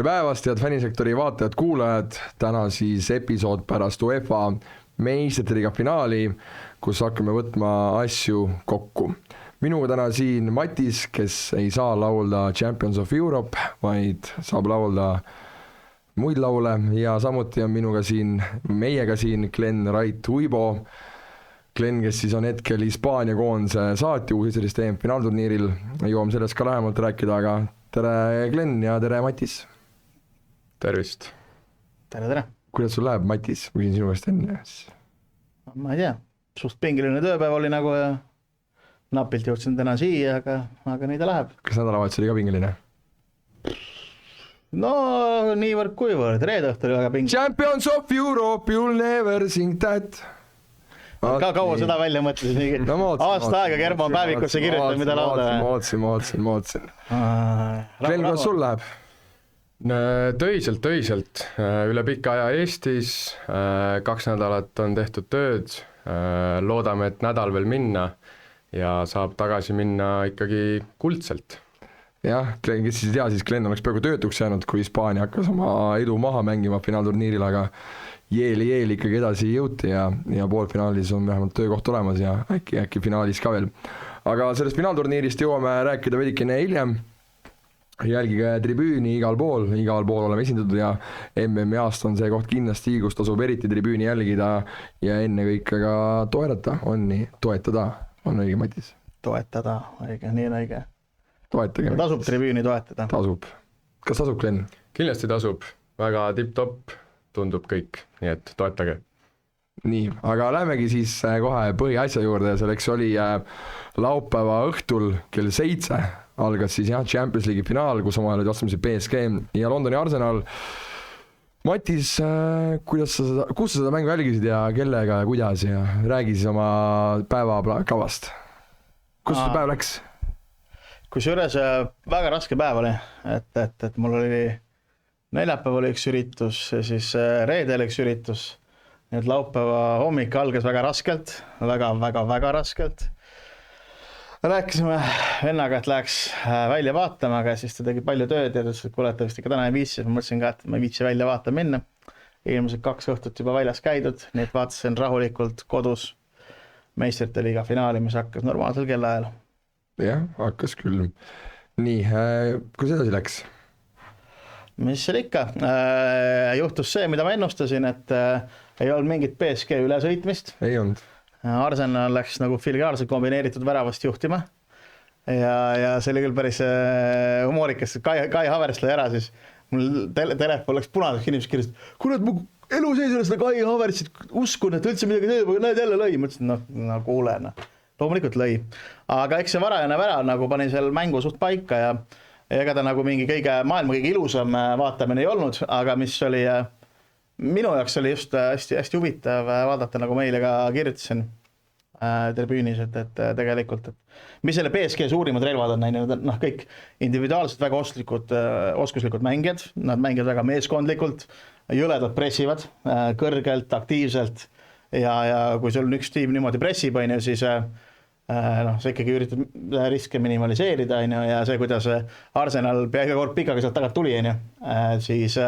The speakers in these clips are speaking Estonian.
tere päevast, head fännisektori vaatajad, kuulajad. Täna siis episood pärast UEFA meistrite liiga finaali, kus hakkame võtma asju kokku. Minuga täna siin Matis, kes ei saa laulda Champions of Europe, vaid saab laulda muid laule ja samuti on meiega siin Glen Rait-Uibo. Glen, kes siis on hetkel Hispaania koondise saatjuhis sellist finaalturniiril, jõuame sellest ka lähemalt rääkida, aga tere Glen ja tere Matis. Tervist. Tere. Kuidas sul läheb, Matis? Küsin sinu käest enne. Ma ei tea, suht pingiline tööpäev oli nagu ja napilt jõudsin täna siia, aga nii ta läheb. Kas nädalavahetus oli ka pingiline? No niivõrd kuivõrd, reede õhtul oli väga pingiline. Champions of Europe, you'll never sing that. Ka kaua seda välja mõtlesin, aasta aega Germo on päevikusse kirjutanud, mida lauda. Ma ootsin. Glen, kuidas sul läheb? Töiselt, üle pika aja Eestis, 2 nädalat on tehtud tööd, loodame, et nädal veel minna ja saab tagasi minna ikkagi kuldselt. Jah, Glen, kes siis ei tea, siis Glen oleks peaaegu töötuks jäänud, kui Hispaania hakkas oma edu maha mängima finaalturniiril, aga jeeli ikkagi edasi jõuti ja poolfinaalis on vähemalt töökoht olemas ja äkki finaalis ka veel. Aga sellest finaalturniirist jõuame rääkida veidikene hiljem. Jälgige tribüüni igal pool oleme esindatud ja MM-aast on see koht kindlasti, kus tasub eriti tribüüni jälgida ja enne kõike ka toetada, on õige, Matis? Toetada, õige, nii on õige. Toetage. Tasub tribüüni toetada. Tasub. Kas tasub, Glen? Kindlasti tasub, väga tipp-topp tundub kõik, nii et toetage. Nii, aga lähemegi siis kohe põhiasja juurde, selleks oli laupäeva õhtul kell 7 algas siis Champions League'i finaal, kus omavahel olid vastamisi PSG ja Londoni Arsenal. Matis, kus sa seda mängu jälgisid ja kellega ja kuidas ja räägi siis oma päevakavast. Kus see päev läks? Kusjuures väga raske päev oli, et mul oli neljapäev oli üks üritus ja siis reedel üks üritus. Nii et laupäeva hommik algas väga raskelt, väga raskelt. Rääkisime vennaga, et läheks välja vaatama, aga siis ta tegi palju tööd ja ta ütles, et kuule, et vist ikka täna ei viitsi. Ma mõtlesin ka, et ma ei viitsi välja vaatama minna. Eelmised 2 õhtut juba väljas käidud, nii et vaatasin rahulikult kodus meistrite liiga finaali, mis hakkas normaalsel kellaajal. Jah, hakkas küll. Nii, kuidas edasi läks? Mis seal ikka? Juhtus see, mida ma ennustasin, et ei olnud mingit PSG ülesõitmist. Ei olnud. Arsenal läks nagu filiaalselt kombineeritud väravast juhtima ja see oli küll päris humoorikas, Kai Havertz lõi ära, siis mul telefon läks punaseks, inimesed kirjasid, kurat, mu elu sees oli seda Kai Havertzit uskun, et üldse midagi teeb, aga näed jälle lõi, mõtlesin, no kuule, loomulikult lõi, aga eks see varajane värav nagu pani seal mängu suht paika ja ega ta nagu mingi maailma kõige ilusam vaatamine ei olnud, aga mis oli minu jaoks oli just hästi huvitav vaadata, nagu meile ka kirjutasin tribüünis, et tegelikult, et mis selle PSG suurimad relvad on, kõik individuaalselt väga oskuslikud mängijad, nad mängivad väga meeskondlikult, jõledad pressivad kõrgelt, aktiivselt ja kui sul on üks tiim niimoodi pressib, siis see ikkagi üritab riske minimaliseerida ja see, kuidas Arsenal pea iga kord pikaga sealt tagant tuli, siis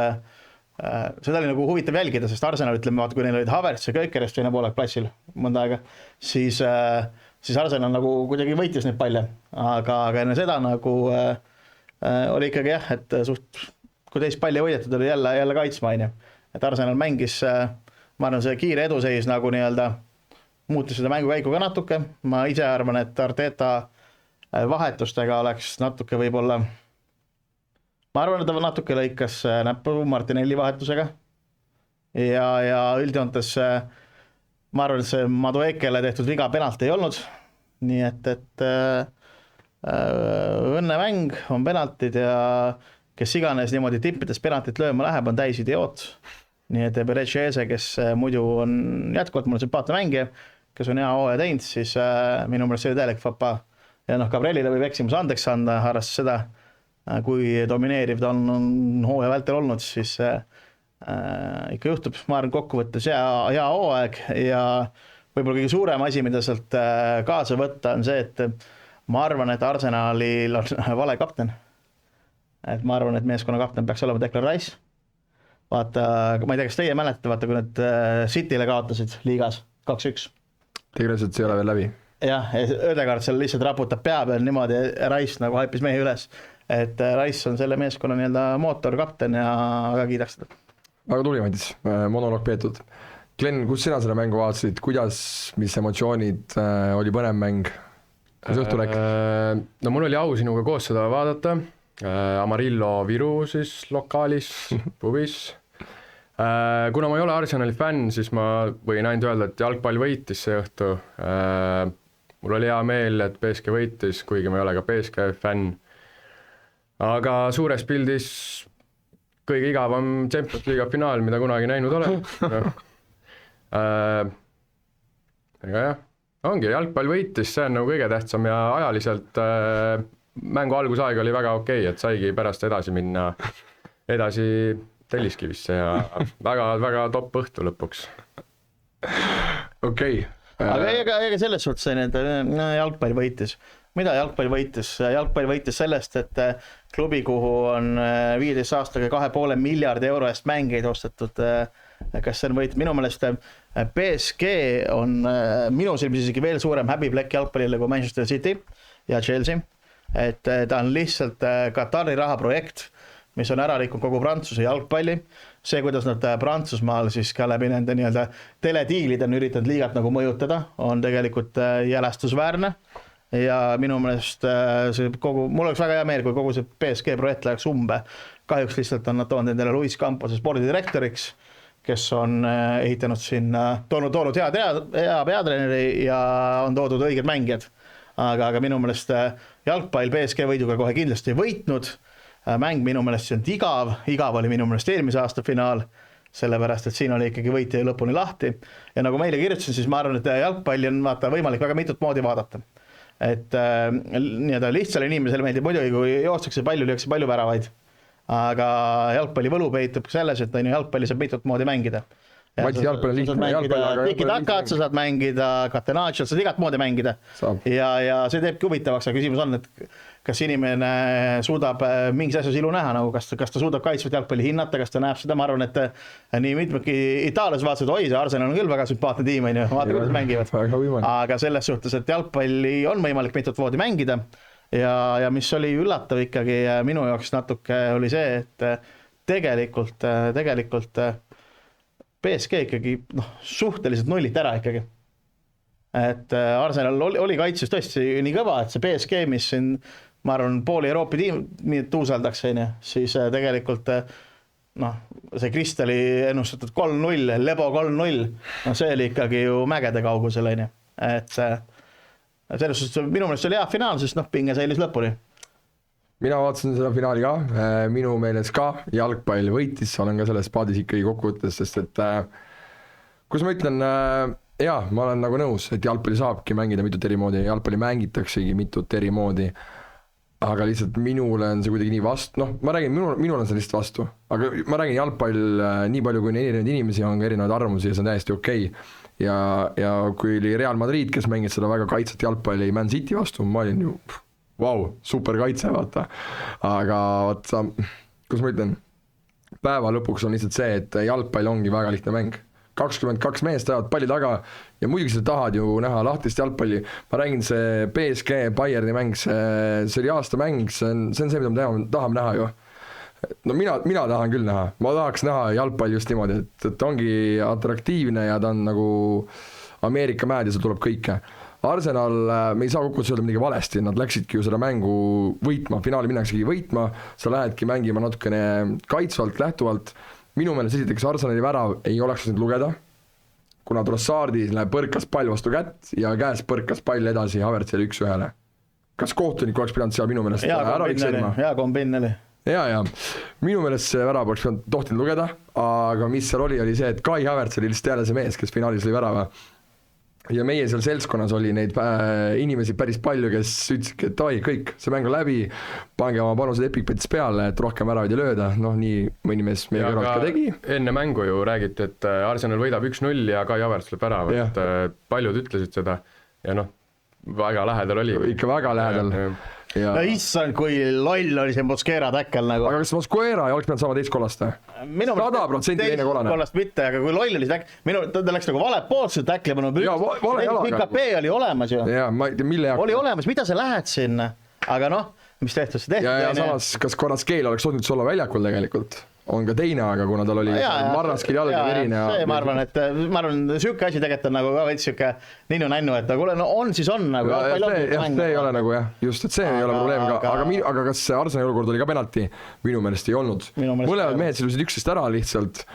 seda oli nagu huvitav jälgida, sest Arsenal, ütleme, vaata, kui neil olid Havertz ja Köökerest teine poolek platsil mõnda aega, siis Arsenal nagu kuidagi võitis neid palle, aga enne seda nagu oli ikkagi jah, et kui teist palli võidetud oli jälle kaitsma, et Arsenal mängis, ma arvan, see kiire eduseis nagu nii-öelda muutis seda mängukäiku ka natuke, ma ise arvan, et Arteta vahetustega oleks natuke võib-olla ma arvan, et ta natuke lõikas näppu Martinelli vahetusega ja üldjoontes ma arvan, et see Maduekele tehtud viga penalt ei olnud, nii et õnnemäng on penaltid ja kes iganes niimoodi tippides penaltit lööma läheb, on täis idioot, nii et Berechese, kes muidu on jätkuvalt mulle sümpaatne mängija, kes on hea hooaja teinud, siis minu meelest see oli täielik fapa ja Gabrielile võib eksimus andeks anda, arvestas seda, kui domineeriv ta on hooaja vältel olnud, siis ikka juhtub, ma arvan, kokkuvõttes hea hooaeg ja võib-olla kõige suurem asi, mida sealt kaasa võtta, on see, et ma arvan, et Arsenalil on vale kapten. et ma arvan, et meeskonna kapten peaks olema Declan Rice. Vaata, ma ei tea, kas teie mäletate, vaata, kui nad Cityle kaotasid liigas 2-1. tegelikult see ei ole veel läbi. Jah, Ödegaard seal lihtsalt raputab pea peal niimoodi, Rice nagu haipis mehe üles. Et Rice on selle meeskonna nii-öelda mootorkapten ja väga kiidaks seda. Väga tuli, Matis, monoloog peetud. Glenn, kus sina selle mängu vaatasid, kuidas, mis emotsioonid, oli põnev mäng, kus õhtu läks? No mul oli au sinuga koos seda vaadata, Amarillo Viru siis lokaalis, pubis. Kuna ma ei ole Arsenali fänn, siis ma võin ainult öelda, et jalgpall võitis see õhtu. Mul oli hea meel, et PSG võitis, kuigi ma ei ole ka PSG fänn. Aga suures pildis kõige igavam Champions League finaal, mida kunagi näinud olen. Ega jah, ongi, jalgpall võitis, see on nagu kõige tähtsam ja ajaliselt mängu algusaeg oli väga okei, et saigi pärast edasi minna edasi Telliskivisse ja väga top õhtu lõpuks. Okei. Aga ega selles suhtes on, et jalgpall võitis. Mida jalgpall võitis? Jalgpall võitis sellest, et klubi, kuhu on 15 aastaga 2,5 miljardi euro eest mängeid ostetud, kas see on võit? Minu meelest PSG on minu silmis isegi veel suurem häbiplekk jalgpallile kui Manchester City ja Chelsea. Et ta on lihtsalt Katari rahaprojekt, mis on ära rikkunud kogu Prantsuse jalgpalli. See, kuidas nad Prantsusmaal siis ka läbi nende nii-öelda telediilid on üritanud liigat nagu mõjutada, on tegelikult jälastusväärne. Ja minu meelest see kogu, mul oleks väga hea meel, kui kogu see PSG projekt läheks umbe. Kahjuks lihtsalt on nad toonud endale Luis Campose spordidirektoriks, kes on ehitanud sinna, toonud hea peatreeneri ja on toodud õiged mängijad. Aga minu meelest jalgpall PSG võiduga kohe kindlasti ei võitnud. Mäng minu meelest see on igav oli minu meelest eelmise aasta finaal, sellepärast, et siin oli ikkagi võitja lõpuni lahti. Ja nagu meile kirjutasin, siis ma arvan, et jalgpalli on võimalik väga mitut moodi vaadata. Et nii-öelda lihtsale inimesele meeldib muidugi, kui joostakse palju, lüüakse palju väravaid. Aga jalgpalli võlu peitub selles, et jalgpalli saab mitut moodi mängida. Mati, jalgpall on lihtne. Tiki-takat sa saad mängida, katenaatšot saad igat moodi mängida. Ja see teebki huvitavaks, aga küsimus on, et kas inimene suudab mingis asjas ilu näha, nagu kas ta suudab kaitsvat jalgpalli hinnata, kas ta näeb seda, ma arvan, et nii mitmedki Itaalias vaatasid, oi, see Arsenal on küll väga sümpaatne tiim, vaata, kuidas mängivad. Aga selles suhtes, et jalgpalli on võimalik mitut moodi mängida ja mis oli üllatav ikkagi minu jaoks natuke oli see, et tegelikult PSG ikkagi suhteliselt nullit ära ikkagi. Et Arsenal oli kaitses tõesti nii kõva, et see PSG, mis siin, ma arvan, pooli Euroopa tiim tuusaldaks, siis tegelikult see Kristali ennustatud 3-0, Lebo 3-0, see oli ikkagi ju mägede kaugusel, et selles suhtes minu meelest oli hea finaal, sest pinge säilis lõpuni. Mina vaatasin seda finaali ka, minu meelest ka jalgpall võitis, olen ka selles paadis ikkagi kokkuvõttes, sest et kus ma ütlen, jaa, ma olen nagu nõus, et jalgpalli saabki mängida mitut eri moodi, jalgpalli mängitaksegi mitut eri moodi, aga lihtsalt minule on see kuidagi nii vastu, ma räägin, minul on see lihtsalt vastu, aga ma räägin jalgpall nii palju, kui erinevaid inimesi on ka erinevaid arvamusi ja see on täiesti okei. Ja kui oli Real Madrid, kes mängis seda väga kaitset jalgpalli Man City vastu, ma olin ju super kaitse, vaata. Aga vaata, kus ma ütlen, päeva lõpuks on lihtsalt see, et jalgpall ongi väga lihtne mäng. 22 meest ajavad palli taga ja muidugi sa tahad ju näha lahtist jalgpalli. Ma räägin, see PSG Bayerni mäng, see oli aasta mäng, see on see, mida me tahame näha ju. No mina tahan küll näha, ma tahaks näha jalgpalli just niimoodi, et ongi atraktiivne ja ta on nagu Ameerika mäed ja see tuleb kõike. Arsenal, me ei saa kokku öelda midagi valesti, nad läksidki ju seda mängu võitma, finaali minnaksegi võitma, sa lähedki mängima natukene kaitsvalt, lähtuvalt. Minu meelest esiteks Arsenali värav ei oleks nüüd lugeda, kuna Trossardi põrkas pall vastu kätt ja käes põrkas pall edasi Havertzile 1-1. Kas kohtunik oleks pidanud seal minu meelest ära viksema? Hea kombin oli. Ja, minu meelest see värav oleks tohtinud lugeda, aga mis seal oli see, et Kai Havertz oli lihtsalt jälle see mees, kes finaalis oli värava. Ja meie seal seltskonnas oli neid inimesi päris palju, kes ütlesidki, et kõik, see mäng on läbi, pange oma panused Epicbetis peale, et rohkem väravaid ei lööda, nii mõni mees meie kõrvalt ka tegi. Enne mängu ju räägiti, et Arsenal võidab 1-0 ja Kai Havertz lööb värava, et paljud ütlesid seda ja väga lähedal oli. Ikka väga lähedal. no issand, kui loll oli see Mosquera täkkel nagu. aga kas Mosquera ei oleks pidanud saama teist kollast? 100% teine kollane. Kollast mitte, aga kui loll oli see täkkel, ta läks nagu vale poolt seda täkli, vale jalaga. IKP oli olemas ju. jaa, ma ei tea, mille jaoks. oli olemas, mida sa lähed sinna, aga noh, mis tehtud, see tehtud. ja samas, kas Kvaratskhelia oleks olnud olla väljakul tegelikult? On ka teine, aga kuna tal oli marraskil jalga verine. Ma arvan, siuke asi tegelikult on nagu ka veits siuke ninnu-nännu, et kuule, no on siis on nagu. See ei ole nagu jah, just, et see ei ole probleem ka, aga kas see Arsenali olukord oli ka penalti? Minu meelest ei olnud. Mõlemad mehed silusid üksteist ära lihtsalt.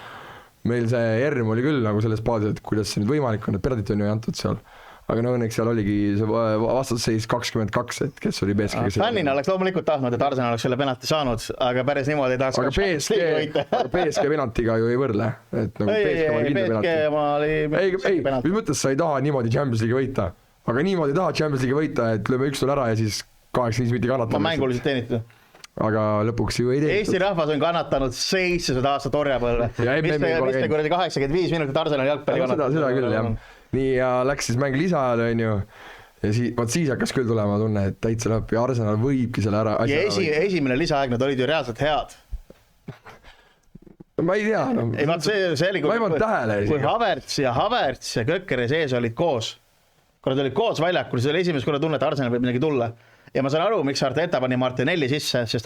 Meil see Erm oli küll nagu selles paadis, et kuidas see nüüd võimalik on, et penaltit on ju antud seal. Aga no õnneks seal oligi see vastasseis 22, et kes oli BSG. Fännina oleks loomulikult tahtnud, et Arsenal oleks selle penalti saanud, aga päris niimoodi ei tahaks. Aga BSG penaltiga ju ei võrle. Ei, mis mõttes sa ei taha niimoodi Champions League võita, aga niimoodi tahad Champions League võita, et lööme 1-0 ära ja siis 8-5 mitte kannatada. Ma mänguliselt teenitud. Aga lõpuks ju ei teenitud. Eesti rahvas on kannatanud 700 aastat orjapõlve. Mis te kuradi 85 minutit Arsenali jalgpalli kannatanud. Seda küll, jah. Nii ja läks siis mäng lisaajal, on ju, ja siis hakkas küll tulema tunne, et täitsa lõpp ja Arsenal võibki selle ära. Ja esimene lisaaeg, nad olid ju reaalselt head. Ma ei tea. Ei, see oli, kui Havertz ja Kökkeri sees olid koos. Kui nad olid koos väljakul, siis oli esimest korda tunne, et Arsenal võib midagi tulla. Ja ma saan aru, miks Arteta pani Martinelli sisse, sest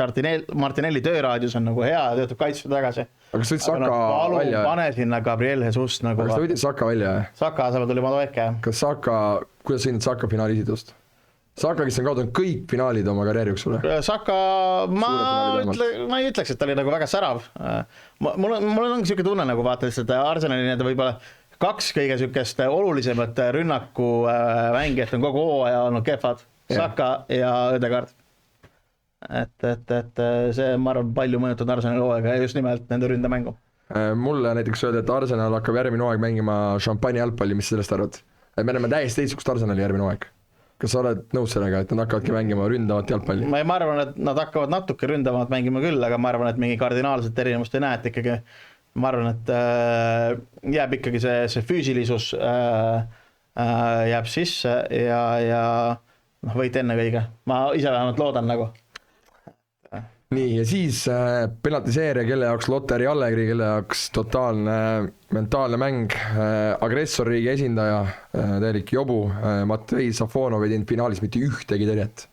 Martinelli tööraadius on nagu hea ja töötab kaitsu tagasi. Aga kas ta võttis Saka välja? Pane sinna Gabriel Jesus nagu. Kas ta võttis Saka välja? Saka asemel tuli Madueke. Kas Saka, kuidas sa hindad Saka finaali esitust? Saka, kes on kaotanud kõik finaalid oma karjääri jooksul. Saka, ma ei ütleks, et ta oli nagu väga särav. Mul on siuke tunne nagu vaata, et Arsenali need võib-olla 2 kõige siukest olulisemat rünnaku mängijat on kogu hooaja olnud kehvad. Saka ja Ödegaard. Et see, ma arvan, palju mõjutud Arsenali hooaega ja just nimelt nende ründamängu. Mulle näiteks öelda, et Arsenal hakkab järgmine hooaeg mängima šampani jalgpalli, mis sellest arvad? Me näeme täiesti teistsugust Arsenali järgmine hooaeg. Kas sa oled nõus sellega, et nad hakkavadki mängima ründavat jalgpalli? Ma arvan, et nad hakkavad natuke ründavat mängima küll, aga ma arvan, et mingi kardinaalset erinevust ei näe, et ikkagi ma arvan, et jääb ikkagi see füüsilisus jääb sisse ja võit enne kõige. Ma ise vähemalt loodan nagu. Nii, ja siis penaltiseeria, kelle jaoks Lotteri Allegri, kelle jaoks totaalne mentaalne mäng, agressorriigi esindaja, täielik jobu, Matvei Safonov ei teinud finaalis mitte ühtegi tõrjet.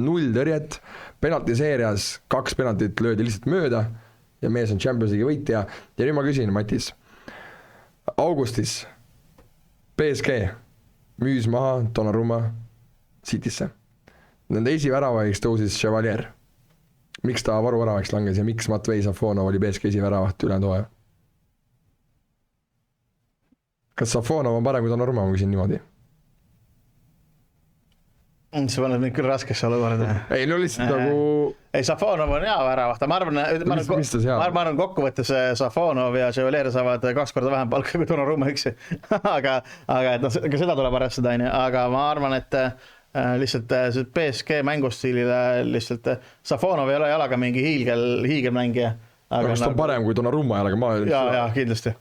0 tõrjet, penaltiseerias 2 penaltit löödi lihtsalt mööda ja mees on Champions League võitja. Ja nüüd ma küsin, Matis, augustis PSG müüs maha Donnarumma Citysse. Nende esiväravahiks tõusis Chevalier. Miks ta varuväravaks langes ja miks Matvei Safonov oli BSG esiväravat ülejäänud hooaja? Kas Safonov on parem kui Donnarumma, ma küsin niimoodi? See paneb nüüd küll raskesse olukorda. Ei, no lihtsalt nagu... Ei, Safonov on hea väravahta. Ma arvan kokkuvõttes Safonov ja Chevalier saavad 2 korda vähem palka kui Donnarumma üksi. aga seda tuleb arvestada, aga ma arvan, et lihtsalt PSG mängustiilile lihtsalt Safonov ei ole jalaga mingi hiigelmängija. Aga kas ta on parem kui Donnarumma jalaga? Jaa, kindlasti.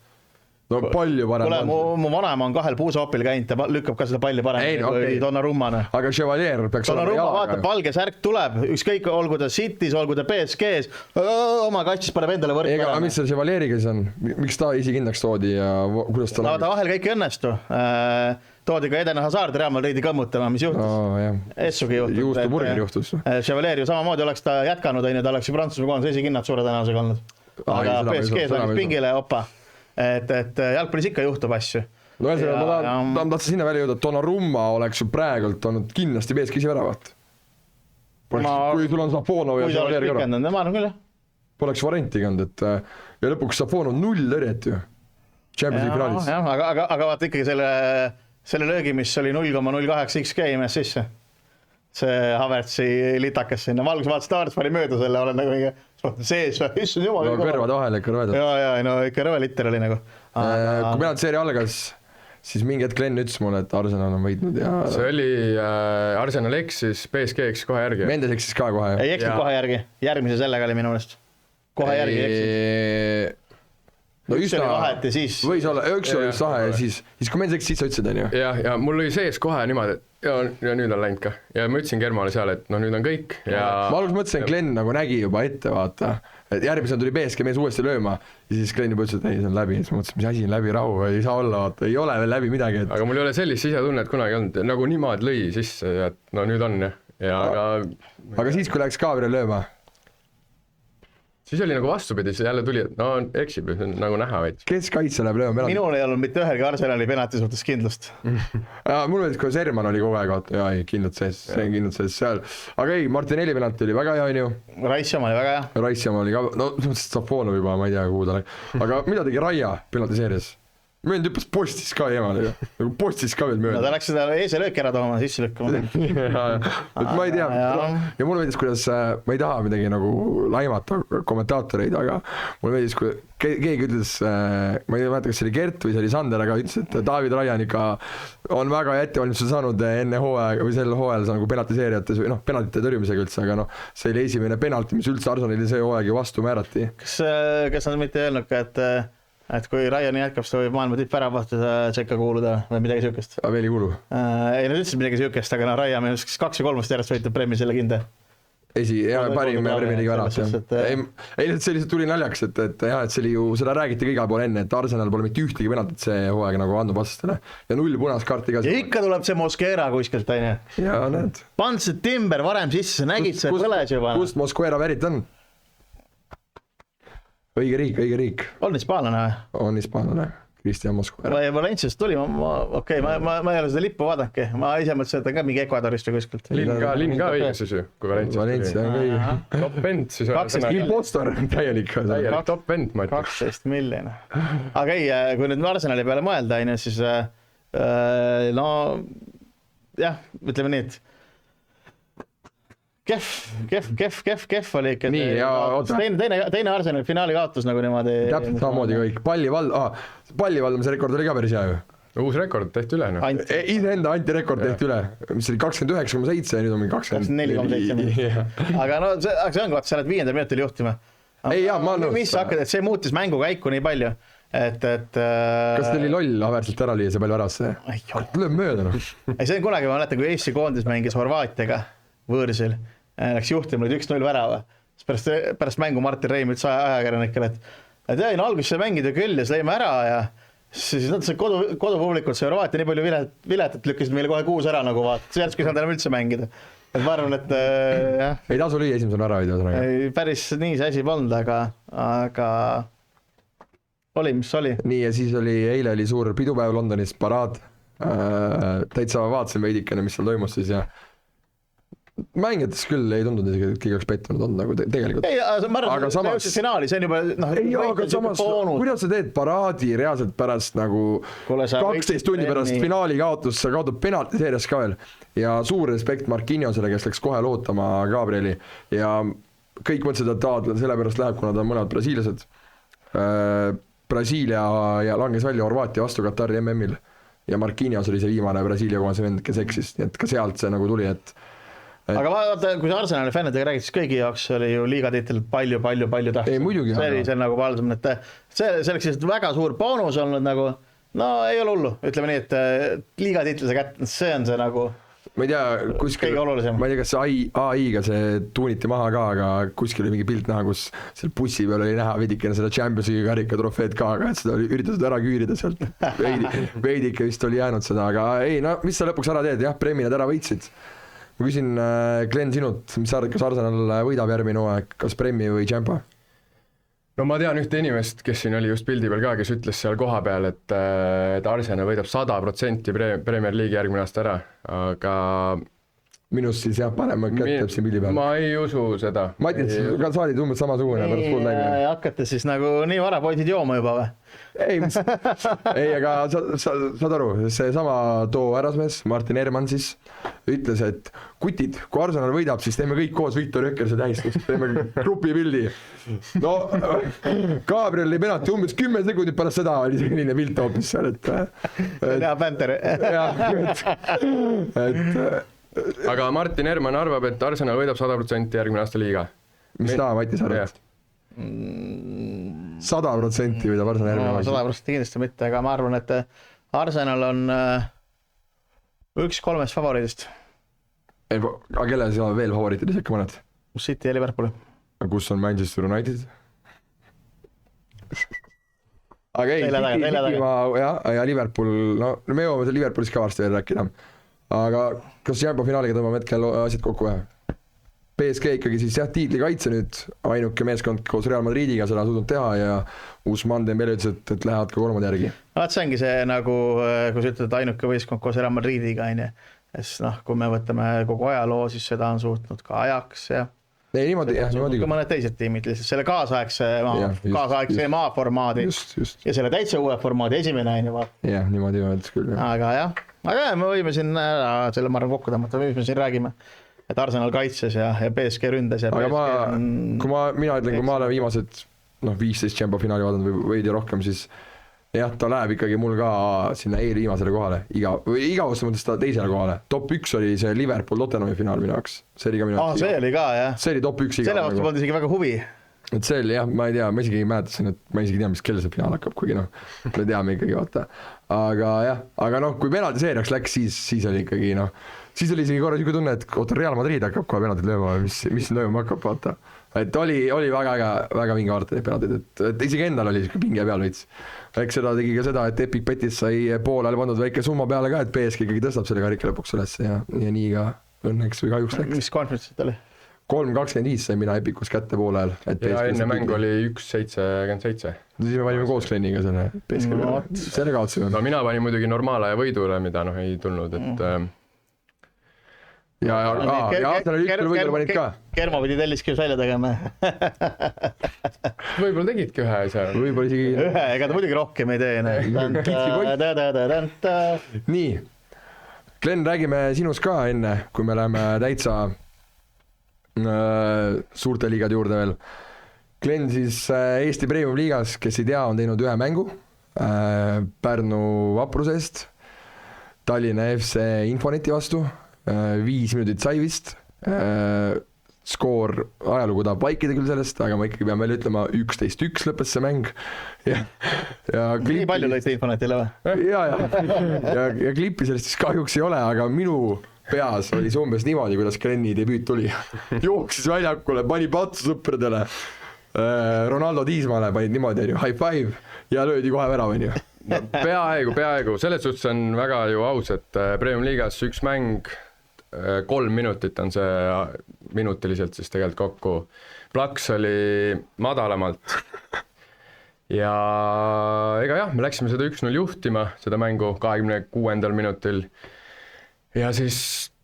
No palju parem. Mu vanaema on 2 puusaopil käinud, ta lükkab ka seda palli parem kui Donnarummane. Aga Chevalier peaks Donnarumma vaatab, valge särk tuleb, ükskõik olgu ta City's, olgu ta PSG-s, oma kastis paneb endale võrk. Ega, mis see Chevalieriga siis on? Miks ta esikindlaks toodi ja kuidas ta ta vahel kõik õnnestu. Toodi ka Eden Hazard Real Madridi kõmmutama, mis juhtus? Essugi juhtus. Juustu burger juhtus. Chevalier ju samamoodi oleks ta jätkanud, ta oleks ju Prantsusmaa koondise esikinnad suure tõenäosusega olnud. Aga PSG-s läks pingile, opa. Et jalgpallis ikka juhtub asju. No ma tahtsin sinna välja jõuda, et Donnarumma oleks ju praegult olnud kindlasti BSG väravat. Kui sul on Safonov ja Chevalier kõrval. Poleks varianti kand, et ja lõpuks Safonov 0 tõrjet ju. Champions League finaalis. Aga vaata ikkagi selle löögi, mis oli 0,08 XG imes sisse. See Havertzi litakas sinna. Valgus vaatas Havertz pani mööda selle, olen nagu mingi sees. Issand jumal. No kõrvad vahel ikka rõvedad. Ja, no ikka rõvelitter oli nagu. Kui pealt seeria algas, siis mingi hetk Glenn ütles mulle, et Arsenal on võitnud ja... See oli Arsenal eksis, PSG eksis kohe järgi. Mendes eksis ka kohe. Ei eksis kohe järgi. Järgmise sellega oli minu meelest. Kohe järgi eksis. üks oli vahet ja siis võis olla, üks oli sahe ja siis kui meil siis sa ütlesid, on ju. ja mul oli sees kohe niimoodi, et ja nüüd on läinud ka. Ja ma ütlesin Germale seal, et nüüd on kõik ja ma alguses mõtlesin, et Glen nagu nägi juba ette, vaata, et järgmisena tuli BSK mees uuesti lööma ja siis Glen juba ütles, et ei, see on läbi, siis ma mõtlesin, mis asi on läbi, rahu, ei saa olla, vaata, ei ole veel läbi midagi. Aga mul ei ole sellist sisetunnet kunagi olnud, nagu niimoodi lõi sisse ja nüüd on ja aga siis, kui läks Gabriel lööma? Siis oli nagu vastupidi, see jälle tuli, et eksib, nagu näha veits. Kes kaitse läheb lööma penalti? Minul ei olnud mitte ühelgi Arsenali penalti suhtes kindlust. Mul meeldis, kui Serman oli kogu aeg, ei, kindlalt sees seal. Aga ei, Martinelli penalti oli väga hea, on ju. Raisjam oli väga hea. Raisjam oli ka, Safonov juba, ma ei tea, kuhu ta läks. Aga mida tegi Raia penalti seerias? Möönd hüppas postis ka eemale, nagu postis ka veel möönd. Ta läks seda eeselööki ära tooma, sisse lükkama. ma ei tea, ja mulle meeldis, kuidas, ma ei taha midagi nagu laimata kommentaatoreid, aga mulle meeldis, kui keegi ütles, ma ei mäleta, kas see oli Gert või see oli Sander, aga ütles, et David Raian ikka on väga ettevalmistuse saanud enne hooaega või sel hooajal nagu penaltiseerijates või penaltite tõrjumisega üldse, aga see oli esimene penalti, mis üldse Arsenalile see hooaeg ju vastu määrati. Kas nad mitte öelnud ka, et kui Raian jätkab, seda võib maailma tippväravahtuda tsekka kuuluda või midagi siukest? Veel ei kuulu? Ei, nad ütlesid midagi siukest, aga Raian minu 2 ja 3 järjest võitleb Premi selle kinde. Parim Premi liiga väravat. Ei, see lihtsalt tuli naljaks, et see oli ju, seda räägiti ka igal pool enne, et Arsenal pole mitte ühtegi penaltit see hooaeg nagu andnud vastastele ja 0 punast kaarti ka. Ja ikka tuleb see Mosquera kuskilt, on ju. Jaa, näed. Pand see Timber varem sisse, nägid see põles juba. Kust Mosquera pärit on? Õige riik. On hispaanlane või? On hispaanlane, Cristian Mosquera. Valenciast tuli, ma ei ole seda lippu vaadake, ma ise mõtlesin, et on ka mingi Ecuadorist või kuskilt. Linn ka õige siis ju, kui Valencia on ka õige. Top vend siis. Impostor täielik. Top vend, ma ütleks. 12 miljonit. Aga ei, kui nüüd Arsenali peale mõelda, siis ütleme nii, et kehv oli ikka. Nii, ja oota. Teine Arsenali finaali kaotus nagu niimoodi. Täpselt samamoodi kõik. Pallivaldamise rekord oli ka päris hea ju. Uus rekord tehti üle. Iseenda antirekord tehti üle, mis oli 29,7 ja nüüd on mingi 24,7. Aga see on, sa oled 5. minutil juhtima. Ei, jaa, ma nõus. Mis sa hakkad, et see muutis mängu käiku nii palju, et kas ta oli loll averselt ära lüüa see palju ärasse? Lööb mööda. Ei, see on kunagi, ma mäletan, kui Eesti koondis mängis Horvaatiaga võõrsil, läks juhtima, olid 1-0 värava. Pärast mängu Martin Reim ütles ajakirjanikele, et alguses sai mängida küll ja siis lõime ära ja siis nad said kodupublikult see Horvaatia nii palju viletat lükkasid meile kohe 6 ära nagu vaat. See järsku ei saanud enam üldse mängida. Et ma arvan, et jah. Ei tasu lüüa esimesena ära või päris nii see asi polnud, aga oli, mis oli. Nii ja siis eile oli suur pidupäev Londonis, paraad. Täitsa vaatasin veidikene, mis seal toimus siis ja mängijates küll ei tundunud isegi, et keegi oleks pettunud on nagu tegelikult. Ei, ma arvan, et samas finaali, see on juba aga samas, kuidas sa teed paraadi reaalselt pärast nagu 12 tundi pärast finaali kaotus, sa kaotad penalti seerias ka veel ja suur respekt Marquinhosele, kes läks kohe lootama Gabrieli ja kõik mõtlesid, et sellepärast läheb, kuna ta on mõned brasiilased. Brasiilia ja langes välja Horvaatia vastu Katari MM-il ja Marquinhos oli see viimane Brasiilia kohase vend, kes eksis, nii et ka sealt see nagu tuli, et aga vaata, kui Arsenali fännidega räägid, siis kõigi jaoks oli ju liigatiitel palju tähtsam. Ei, muidugi. See oli see nagu valdamine, et see oleks lihtsalt väga suur boonus olnud nagu, ei ole hullu, ütleme nii, et liigatiitlise kätte, see on see nagu ma ei tea, kuskil, ma ei tea, kas AI-ga see tuuniti maha ka, aga kuskil oli mingi pilt näha, kus seal bussi peal oli näha veidikene seda Champions'i karika trofeed ka, aga et seda oli üritatud ära küürida sealt. Veidike vist oli jäänud seda, aga ei, mis sa lõpuks ära teed, jah, Premi nad ära võitsid. Ma küsin, Glen, sinut, mis sa arvad, kas Arsenal võidab järgmine hooaeg, kas Premi või Champa? No ma tean ühte inimest, kes siin oli just pildi peal ka, kes ütles seal koha peal, et Arsenal võidab 100% Premier League järgmine aasta ära, aga minust siis jah, parem kätte siin pildi peal. Ma ei usu seda. Matis, ka sa olid umbes samasugune pärast pool nägime. Hakkate siis nagu nii vara poisid jooma juba või? Ei, aga saad aru, see sama too härrasmees, Martin Hermann siis ütles, et kutid, kui Arsenal võidab, siis teeme kõik koos Viktor Jõkkerse tähistust, teeme grupi pildi. No, Gabriel oli penalti umbes 10 sekundit pärast seda oli selline pilt hoopis seal, et hea bänter. Aga Martin Hermann arvab, et Arsenal võidab 100% järgmine aasta liiga. Mis ta, Matis, arvad? 100% võidab Arsenal järgmine matš. 100% kindlasti mitte, aga ma arvan, et Arsenal on üks 3 favoriidist. Aga kelle sa veel favoriitid isegi mõned? City ja Liverpooli. Kus on Manchester United? Aga ei, ja Liverpool, no me jõuame seal Liverpoolis ka varsti veel rääkida. Aga kas Champions finaaliga tõmbame hetkel asjad kokku vähe? PSG ikkagi siis jah, tiitli kaitse nüüd, ainuke meeskond koos Real Madridiga seda suutnud teha ja Ousmane Dembele ütles, et lähevad ka 3. järgi. No see ongi see nagu, kui sa ütled, et ainuke võistkond koos Real Madridiga, siis kui me võtame kogu ajaloo, siis seda on suutnud ka Ajax ja ei, niimoodi, jah, niimoodi. Ka mõned teised tiimid lihtsalt selle kaasaegse maaformaadi ja selle täitsa uue formaadi esimene on ju vaata. Jah, niimoodi öeldes küll. Aga me võime siin selle ma arvan kokku tõmmata, me siin räägime, et Arsenal kaitses ja PSG ründas. Aga mina ütlen, kui ma olen viimased 15 Champions finaali vaadanud või veidi rohkem, siis jah, ta läheb ikkagi mul ka sinna eelviimasele kohale, igaveste mõttes ta teisele kohale. Top 1 oli see Liverpool Tottenhami finaal minu jaoks. See oli ka minu jaoks. See oli ka, jah. See oli top 1 iga. Selle vastu polnud isegi väga huvi. Et see oli jah, ma ei tea, ma isegi mäletasin, et ma isegi tea, mis kell see finaal hakkab, kuigi me teame ikkagi, vaata. Aga jah, kui penaldi seeriaks läks, siis oli ikkagi siis oli isegi korra niisugune tunne, et Real Madrid hakkab kohe penaldid lööma, mis lööma hakkab, vaata. Et oli väga vinge vaadata neid penaldid, et isegi endal oli niisugune pinge peal veits. Eks seda tegi ka seda, et Epic Betis sai poole pandud väike summa peale ka, et PSG ikkagi tõstab selle karika lõpuks üles ja nii ka õnneks või kahjuks läks. Mis konferentsid oli? 3.25 sai mina Epicus kätte poole ajal. Ja enne mäng oli 1.77. Siis me panime koos Kleniga selle PSG peale. Selle kaotsime. No mina panin muidugi normaalaja võidule, mida ei tulnud, et... Ja Arsenali võidule panid ka. Kermo pidi telliski välja tegema. Võib-olla tegidki ühe asja. Võib-olla isegi... Ühe, ega ta muidugi rohkem ei tee. Nii, Glen, räägime sinust ka enne, kui me läheme täitsa suurte liigade juurde veel. Glen siis Eesti Premium liigas, kes ei tea, on teinud ühe mängu Pärnu Vapruse eest Tallinna FC Infoneti vastu, 5 minutit sai vist, skoor ajalugu tahab vaikida küll sellest, aga ma ikkagi pean veel ütlema 11-1 lõppes see mäng ja nii palju lõiste Infonetile või? ja klippi sellest siis kahjuks ei ole, aga minu peas oli see umbes niimoodi, kuidas Glenni debüüt tuli. Jooksis väljakule, pani patsu sõpradele, Ronaldo Tiismale panid niimoodi, high five ja löödi kohe värav. Peaaegu, selles suhtes on väga ju aus, et Premium liigas üks mäng, 3 minutit on see minutiliselt siis tegelikult kokku. Plaks oli madalamalt ja ega jah, me läksime seda 1-0 juhtima, seda mängu 26. minutil ja siis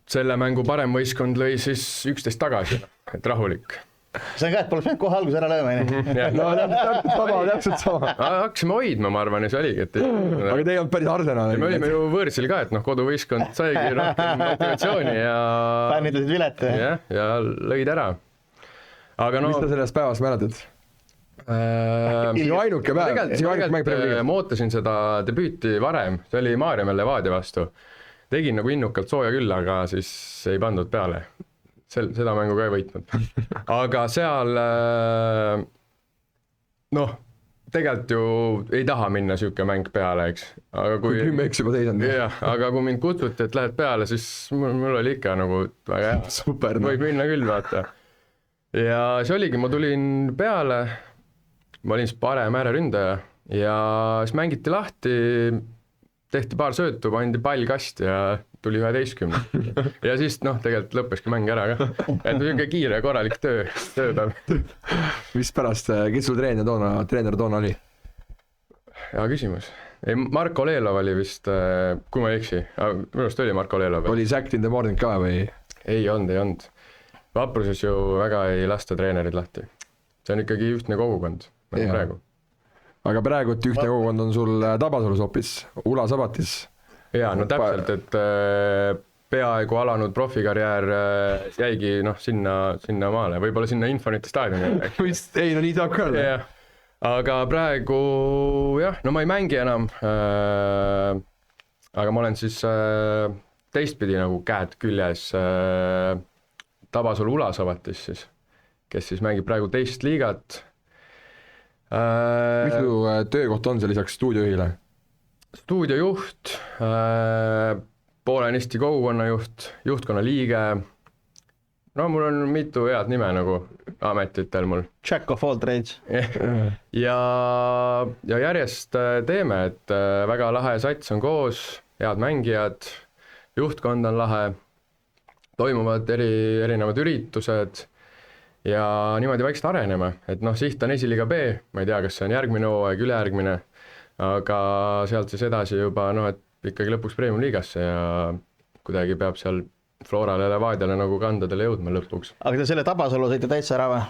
selle mängu parem võistkond lõi siis 11 tagasi, et rahulik. See on ka, et poleks kohe algus ära lööma. Täpselt sama. Hakkasime hoidma, ma arvan, ja see oligi. Aga te ei olnud päris Arsenal. Me olime ju võõrsil ka, et koduvõistkond saigi rohkem motivatsiooni ja... Fännid olid vilet. Ja lõid ära. Aga mis ta sellest päevast mäletad? Sinu ainuke päev. Ma ootasin seda debüüti varem, see oli Maarjamäe Levadia vastu. Tegin nagu innukalt sooja küll, aga siis ei pandud peale. Seda mängu ka ei võitnud. Aga seal, tegelikult ju ei taha minna siuke mäng peale, eks. Kui 10 eks juba seisand. Aga kui mind kutsuti, et lähed peale, siis mul oli ikka nagu väga hea. Super. Võib minna küll, vaata. Ja see oligi, ma tulin peale, ma olin siis parem ääreründaja ja siis mängiti lahti, tehti paar söötu, pandi pall kast ja tuli 11. Ja siis tegelikult lõppeski mäng ära ka. Et niisugune kiire korralik tööpäev. Mis pärast, kes sul treener toona oli? Hea küsimus. Marko Leelov oli vist, kui ma ei eksi, minust oli Marko Leelov. Oli Zack in the morning ka või? Ei olnud. Vapruses ju väga ei lasta treenerid lahti. See on ikkagi ühtne kogukond, nagu praegu. Aga praegu, et ühtne kogukond on sul Tabasalus hoopis, Ula Sabatis. Jaa, no täpselt, et peaaegu alanud profikarjäär jäigi sinna maale, võib-olla sinna Infoneti staadioni. Ei, no nii saab ka olla. Aga praegu no ma ei mängi enam, aga ma olen siis teistpidi nagu käed küljes Tabasalu Ula Sabatis siis, kes siis mängib praegu teist liigat mis su töökoht on see lisaks stuudiojuhile? Stuudiojuht, poolenisti kogukonnajuht, juhtkonna liige, no mul on mitu head nime nagu ametitel mul. Jack of all trades. ja järjest teeme, et väga lahe sats on koos, head mängijad, juhtkond on lahe, toimuvad erinevad üritused ja niimoodi vaikselt areneme, et noh, siht on esiliiga B, ma ei tea, kas see on järgmine hooaeg, ülejärgmine, aga sealt siis edasi juba noh, et ikkagi lõpuks Premium-liigasse ja kuidagi peab seal Florale ja Levadiale nagu kandadele jõudma lõpuks. Aga te selle Tabasalu sõite täitsa ära või?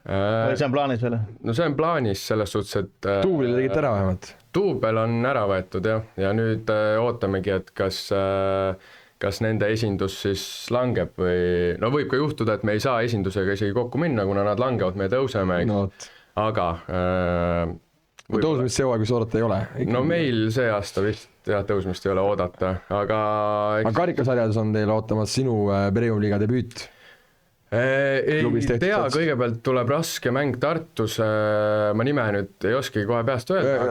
Või see on plaanis veel? No see on plaanis selles suhtes, et Tuubile tegite ära vähemalt? Tuubel on ära võetud jah, ja nüüd ootamegi, et kas nende esindus siis langeb või no võib ka juhtuda, et me ei saa esindusega isegi kokku minna, kuna nad langevad, me tõuseme, no, aga tõusmist see hooaeg, mis oodata ei ole? No meil see aasta vist jah, tõusmist ei ole oodata, aga karikasarjades on teil ootamas sinu Premium-liiga debüüt? Ei tea, kõigepealt tuleb raske mäng Tartus, ma nime nüüd ei oskagi kohe peast öelda.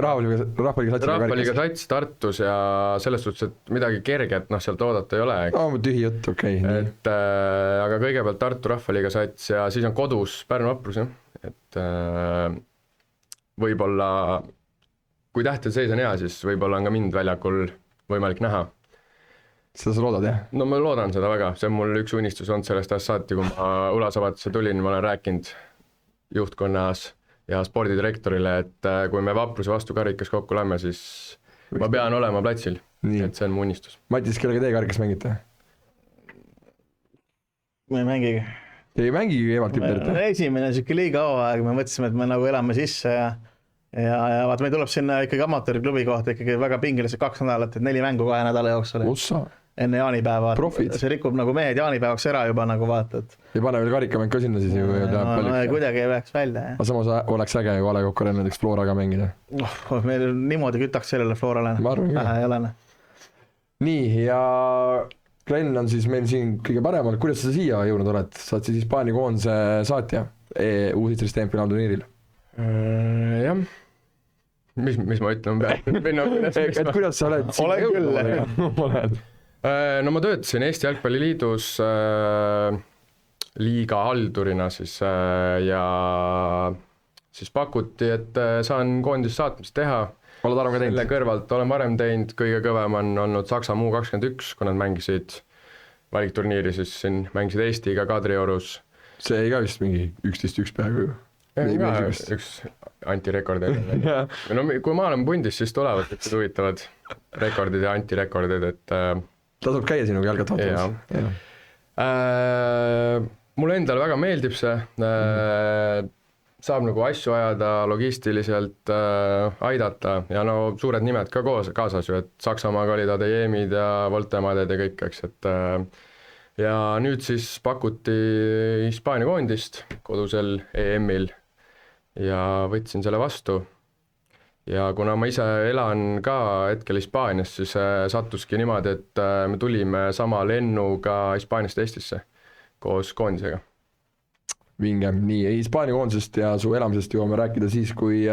Rahvaliiga sats Tartus ja selles suhtes, et midagi kerget sealt oodata ei ole. No tühi jutt, okei. Aga kõigepealt Tartu Rahvaliiga sats ja siis on kodus Pärnu Vaprus, et võib-olla, kui tähtede seis on hea, siis võib-olla on ka mind väljakul võimalik näha. Seda sa loodad, jah? No ma loodan seda väga, see on mul üks unistus olnud sellest ajast saati, kui ma Ulasavatusse tulin, ma olen rääkinud juhtkonnas ja spordidirektorile, et kui me Vapruse vastu karikas kokku lämme, siis ma pean olema platsil, et see on mu unistus. Matis, kellega teie karikas mängite? Me ei mängigi. Te ei mängigi Evalt Tipterit? Esimene siuke liiga hooaeg, me mõtlesime, et me nagu elame sisse ja vaata, meil tuleb sinna ikkagi amatööriklubi kohta ikkagi väga pingelised 2 nädalat, et 4 mängu 2 nädala jooksul. Enne jaanipäeva. See rikub nagu mehed jaanipäevaks ära juba nagu vaatad. Ja pane veel karikamäng ka sinna siis ju. Kuidagi ei läheks välja. Aga samas oleks äge ju Kalev Kokkaren näiteks Floraga mängida. Meil niimoodi kütaks sellele Florale. Vähe ei ole. Nii, ja Glenn on siis meil siin kõige paremal. Kuidas sa siia jõudnud oled? Saad siis Hispaania koondise saatja U17 EM-finaalturniiril? Jah. Mis ma ütlen peale? Et kuidas sa oled siin jõudnud? No ma töötasin Eesti Jalgpalliliidus liiga haldurina siis ja siis pakuti, et saan koondis saatmist teha. Oled varem ka teinud? Selle kõrvalt olen varem teinud, kõige kõvem on olnud Saksa MU21, kui nad mängisid valikturniiri, siis siin mängisid Eestiga Kadriorus. See ei ka vist mingi 11-1 peaaegu ju? Üks antirekord. No kui ma olen pundis, siis tulevad üks huvitavad rekordid ja antirekordid, et tasub käia sinuga jalgat vaatamas. Mulle endale väga meeldib see, saab nagu asju ajada, logistiliselt aidata ja no suured nimed ka kaasas ju, et Saksamaaga olid Adeyemid ja Voltemaded ja kõik, eks, et ja nüüd siis pakuti Hispaania koondist kodusel EM-il ja võtsin selle vastu. Ja kuna ma ise elan ka hetkel Hispaanias, siis sattuski niimoodi, et me tulime sama lennuga Hispaaniast Eestisse koos koondisega. Vinge, nii Hispaania koondisest ja su elamisest jõuame rääkida siis, kui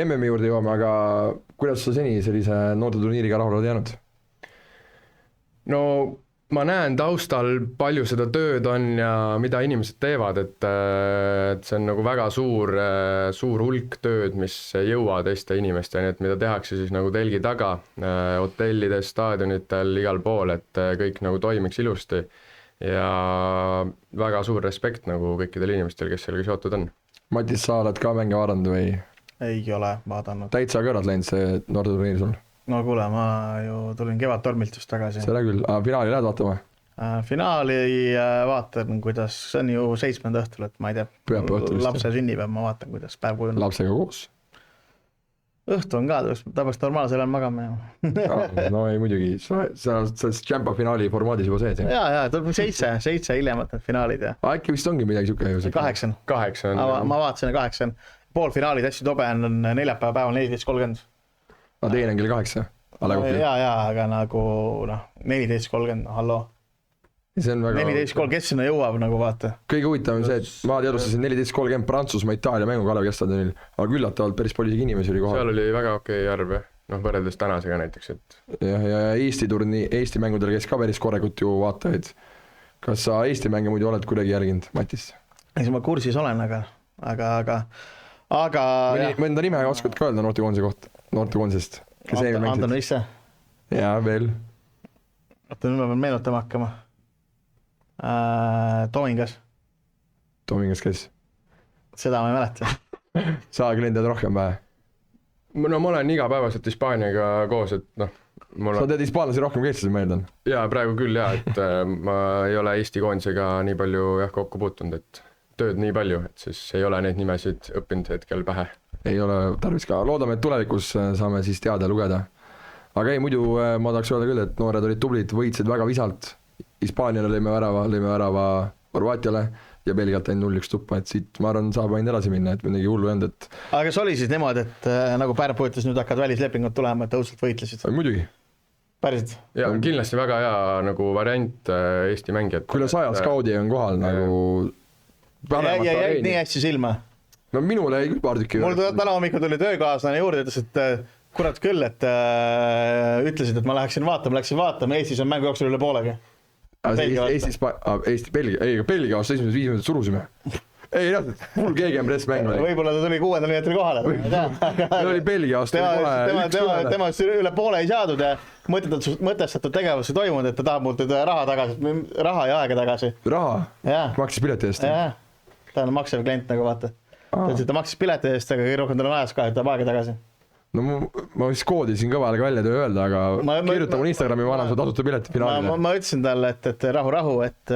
MM-i juurde jõuame, aga kuidas sa seni sellise noorteturniiriga rahul oled jäänud? No ma näen taustal palju seda tööd on ja mida inimesed teevad, et see on nagu väga suur hulk tööd, mis ei jõua teiste inimesteni, et mida tehakse siis nagu telgi taga, hotellides, staadionitel, igal pool, et kõik nagu toimiks ilusti ja väga suur respekt nagu kõikidel inimestel, kes sellega seotud on. Matis, sa oled ka mänge vaadanud või? Ei ole vaadanud. Täitsa kõrvad läinud see noorteturniir sul? No kuule, ma ju tulin Kevadtormilt just tagasi. Seda küll, aga finaali lähed vaatama? Finaali vaatan, kuidas, see on ju 7. õhtul, et ma ei tea, lapse sünnipäev, ma vaatan, kuidas päev kujuneb. Lapsega koos? Õhtu on ka, ta peaks normaalsel ajal magama. No ei muidugi, sa oled Champa finaali formaadis juba sees. Jaa, tuleb 7 hiljemat need finaalid. Äkki vist ongi midagi siuke ju? 8. Ma vaatasin 8. Poolfinaalid hästi tobe on neljapäeva päeval 14.30. Aga teine on kell 8? Jaa, aga nagu 14.30, halloo. see on väga 14-3, kes sinna jõuab nagu vaata. kõige huvitavam see, et ma teadvustasin 14.30 Prantsusmaa Itaalia mängu Kalevi keskstadionil, aga üllatavalt päris palju inimesi oli kohal. seal oli väga okei arv, noh võrreldes tänasega näiteks, et ja Eesti mängudel käis ka päris korrekut ju vaatajaid. Kas sa Eesti mänge muidu oled kuidagi järginud, Matis? Siis ma kursis olen, aga mõnda nime oskad ka öelda noortekoondisest? Anton Visse. Jaa, veel. Oota, nüüd ma pean meenutama hakkama. Tomingas käis. Seda ma ei mäleta. Sa küll tead rohkem pähe? No ma olen igapäevaselt Hispaaniaga koos, et noh Sa teed hispaanlasi rohkem kui eestlasi, ma eeldan? Jaa, praegu küll jaa, et ma ei ole Eesti koondisega nii palju kokku puutunud, et tööd nii palju, et siis ei ole neid nimesid õppinud hetkel pähe. Ei ole tarvis ka, loodame, et tulevikus saame siis teada lugeda. Aga ei, muidu ma tahaks öelda küll, et noored olid tublid, võitsid väga visalt. Hispaaniale lõime värava Horvaatiale ja Belgialt ainult 0-1 tuppa, et siit ma arvan, saab ainult edasi minna, et midagi hullu jäänud, et... Aga kas oli siis niimoodi, et nagu Pärpu ütles, nüüd hakkad välislepingud tulema, et õudselt võitlesid? Muidugi. Päriselt? Ja kindlasti väga hea nagu variant Eesti mängijad. Kui üle 100 skaudi on kohal nagu... Ja jäid nii hästi silma? No minule ei küll paar tükki. Mul täna hommikul tuli töökaaslane juurde, ütles, et kurat küll, et ütlesid, et ma läksin vaatama, Eestis on mängu jooksul üle poolegi. Belgia vastu esimesed 5 minutit surusime. Ei, mul gegenpress mäng oli. Võib-olla ta tuli 6. minutile kohale. Meil oli Belgia vastu. Tema üle poole ei saadud ja mõtestatud tegevus ei toimunud, et ta tahab mult raha tagasi, raha ja aega tagasi. Raha? Maksis pileti eest? Ta on maksev klient nagu vaata. Ta ütles, et ta maksis pileti eest, aga rohkem tal on ajas ka, et tahab aega tagasi. No ma vist koodisin ka vahel ka välja töö öelda, aga kirjuta mul Instagrami vanam, sa tasuta pileti finaalile. Ma ütlesin talle, et rahu, et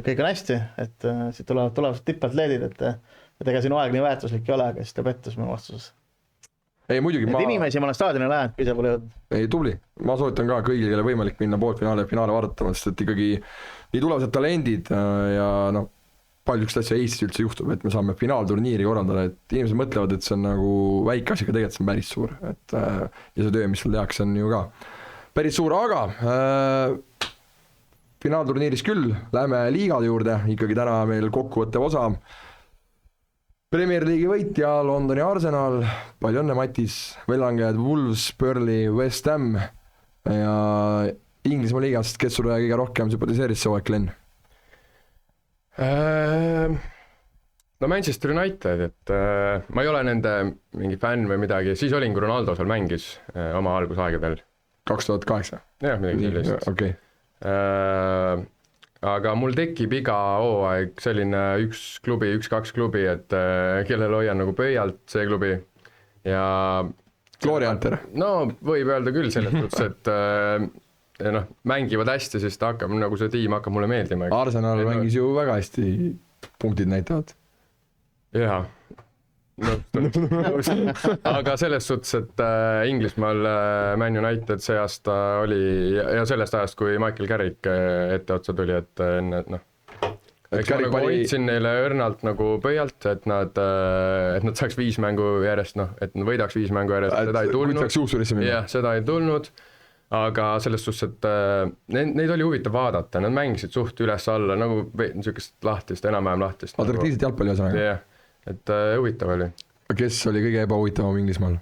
kõik on hästi, et siit tulevad tippatleedid, et ega sinu aeg nii väärtuslik ei ole, aga siis ta pettus mu vastuses. Ei, muidugi inimesi ma olen staadionil läinud, kui ise pole jõudnud. Ei, tubli. Ma soovitan ka kõigile, kelle võimalik minna poolfinaale ja finaale vaatama, sest et ikkagi nii tulevased talendid ja noh, palju üks asja Eestis üldse juhtub, et me saame finaalturniiri korraldada, et inimesed mõtlevad, et see on nagu väike asi, aga tegelikult see on päris suur, et ja see töö, mis seal tehakse, on ju ka päris suur, aga finaalturniiris küll, läheme liigade juurde, ikkagi täna meil kokkuvõttev osa. Premier League'i võitja, Londoni Arsenal, palju õnne Matis, välangajad Wolves, Burnley, West Ham ja Inglismaa liigast, kes sulle kõige rohkem sümpatiseeris see hooaeg, Glenn? No Manchester United, et ma ei ole nende mingi fänn või midagi, siis olin, kui Ronaldo seal mängis oma algusaegadel. 2008? Jah, midagi sellist. Okay. Aga mul tekib iga hooaeg selline 1-2 klubi, et kellel hoian nagu pöialt see klubi ja Glory Hunter? No võib öelda küll selles mõttes, et noh, mängivad hästi, siis ta hakkab, nagu see tiim hakkab mulle meeldima. Arsenal mängis ju väga hästi, punktid näitavad. Jaa. No, aga selles suhtes, et Inglismaal Man United see aasta oli ja sellest ajast, kui Michael Carrick etteotsa tuli, et enne, et noh, eks ma nagu hoidsin neile õrnalt nagu pöialt, et nad saaks 5 mängu järjest, noh, et nad võidaks 5 mängu järjest, seda ei tulnud. Jah, seda ei tulnud. Aga selles suhtes, et neid oli huvitav vaadata, nad mängisid suht üles-alla, nagu niisugust lahtist, enam-vähem lahtist. Atraktiivset jalgpalli ühesõnaga. Jah, et huvitav oli. Kes oli kõige ebahuvitavam Inglismaal?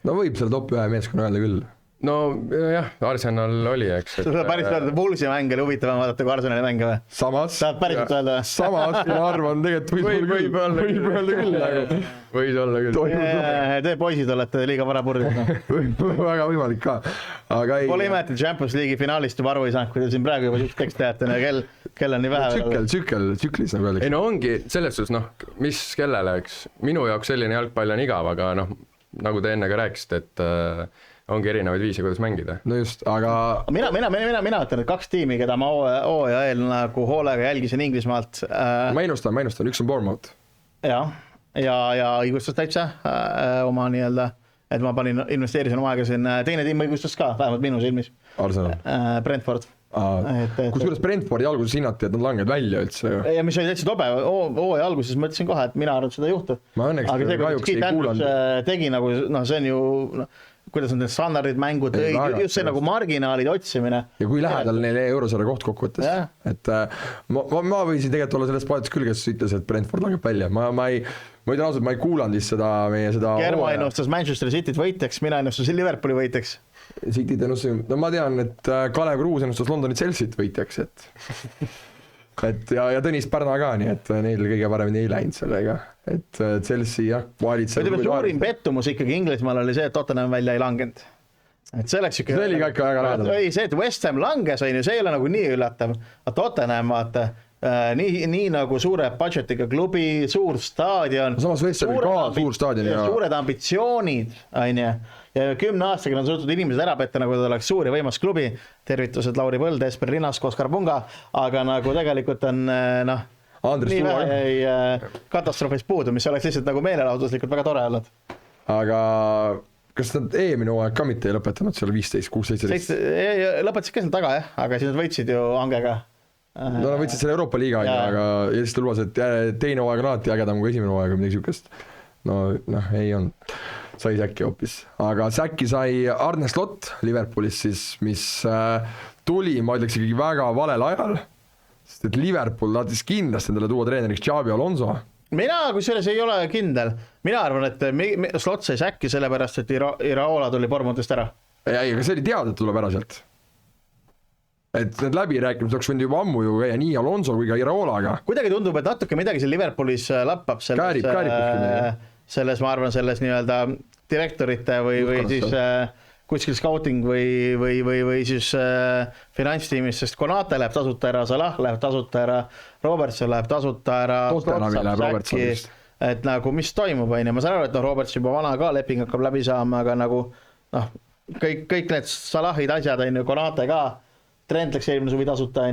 No võib selle top 1 meeskonna öelda küll. No jah, Arsenal oli, eks. Sa saad päris öelda, Bullsi mäng oli huvitavam vaadata kui Arsenali mänge või? Samas. Saad päriselt öelda või? Samas, ma arvan, tegelikult võib öelda küll. Võis olla küll. Te poisid olete liiga vara purdid. Väga võimalik ka. Pole ime, et Champions League'i finaalist juba aru ei saanud, kui te siin praegu juba tekst teate ja kell on nii vähe. Tsüklis nagu öeldakse. Ei no ongi selles suhtes, noh, mis kellele, eks. Minu jaoks selline jalgpall on igav, aga noh, nagu te enne ka rääkisite, et ongi erinevaid viise, kuidas mängida. No just, aga... Mina ütlen, et 2 tiimi, keda ma hooaja eel nagu hoolega jälgisin Inglismaalt. Ma ennustan, üks on Bournemouth. Ja õigustas täitsa oma nii-öelda, et ma investeerisin oma aega siin, teine tiim õigustas ka, vähemalt minu silmis. Arsenal. Brentford. Kusjuures Brentfordi alguses hinnati, et nad langed välja üldse. Ja mis oli täitsa tobe, hooaja alguses ma ütlesin kohe, et mina arvan, et seda ei juhtu. Ma õnneks kahjuks ei kuulanud. Tegi nagu, noh, see on ju kuidas on need standardid mängud, just see nagu marginaalid otsimine. Ja kui lähedal neil eurosarja koht kokkuvõttes, et ma võisin tegelikult olla selles paadis küll, kes ütles, et Brentford langeb välja, ma ütlen ausalt, ma ei kuulanud seda meie seda Germo ennustas Manchester Cityt võitjaks, mina ennustasin Liverpooli võitjaks. Cityt ennustasin, no ma tean, et Kalev Kruus ennustas Londoni Chelsea't võitjaks, et ja Tõnis Pärna ka, nii et neil kõige paremini ei läinud sellega, et Chelsea jah, valitseb. Suurim pettumus ikkagi Inglismaal oli see, et Tottenham välja ei langenud. Et see oli ka ikka väga lähedal. Ei, see, et West Ham langes, see ei ole nagu nii üllatav, aga Tottenham vaata, nii nagu suure budgetiga klubi, suur staadion. Samas West Ham ka suur staadion. Suured ambitsioonid, aine. Ja 10 aastaga on suutnud inimesed ära petta, nagu ta oleks suur ja võimas klubi. Tervitused Lauri Põld, Esper Rinnask, Oskar Punga, aga nagu tegelikult on nii vähe katastroofis puudu, mis oleks lihtsalt nagu meelelauduslikult väga tore olnud. Aga kas nad eelmine hooaeg ka mitte ei lõpetanud seal 15, 16, 17? Lõpetasid ka seal taga, jah, aga siis nad võitsid ju Angega. No nad võitsid selle Euroopa liiga, aga siis ta lubas, et teine hooaeg on alati ägedam kui esimene hooaeg või midagi sihukest. No ei olnud. Sai Säki hoopis. Aga Säki sai Arne Slot Liverpoolis siis, mis tuli, ma ütleks ikkagi väga valel ajal, sest et Liverpool tahtis kindlasti endale tuua treeneriks Xabi Alonso. Mina, kui selles ei ole kindel. Mina arvan, et Slot sai Säki sellepärast, et Iraola tuli Bournemouthist ära. Ei, aga see oli teada, et tuleb ära sealt. Et need läbirääkimised oleks võinud juba ammu ju käia nii Alonso kui ka Iraolaga. Kuidagi tundub, et natuke midagi seal Liverpoolis lappab selles, ma arvan, selles nii-öelda direktorite või siis kuskil scouting või siis finantstiimis, sest Konate läheb tasuta ära, Salah läheb tasuta ära, Robertson läheb tasuta ära, et nagu mis toimub, ma saan aru, et Robertson juba vana ka, leping hakkab läbi saama, aga nagu kõik need Salahid asjad, Konate ka, Trent läks eelmine suvi tasuta,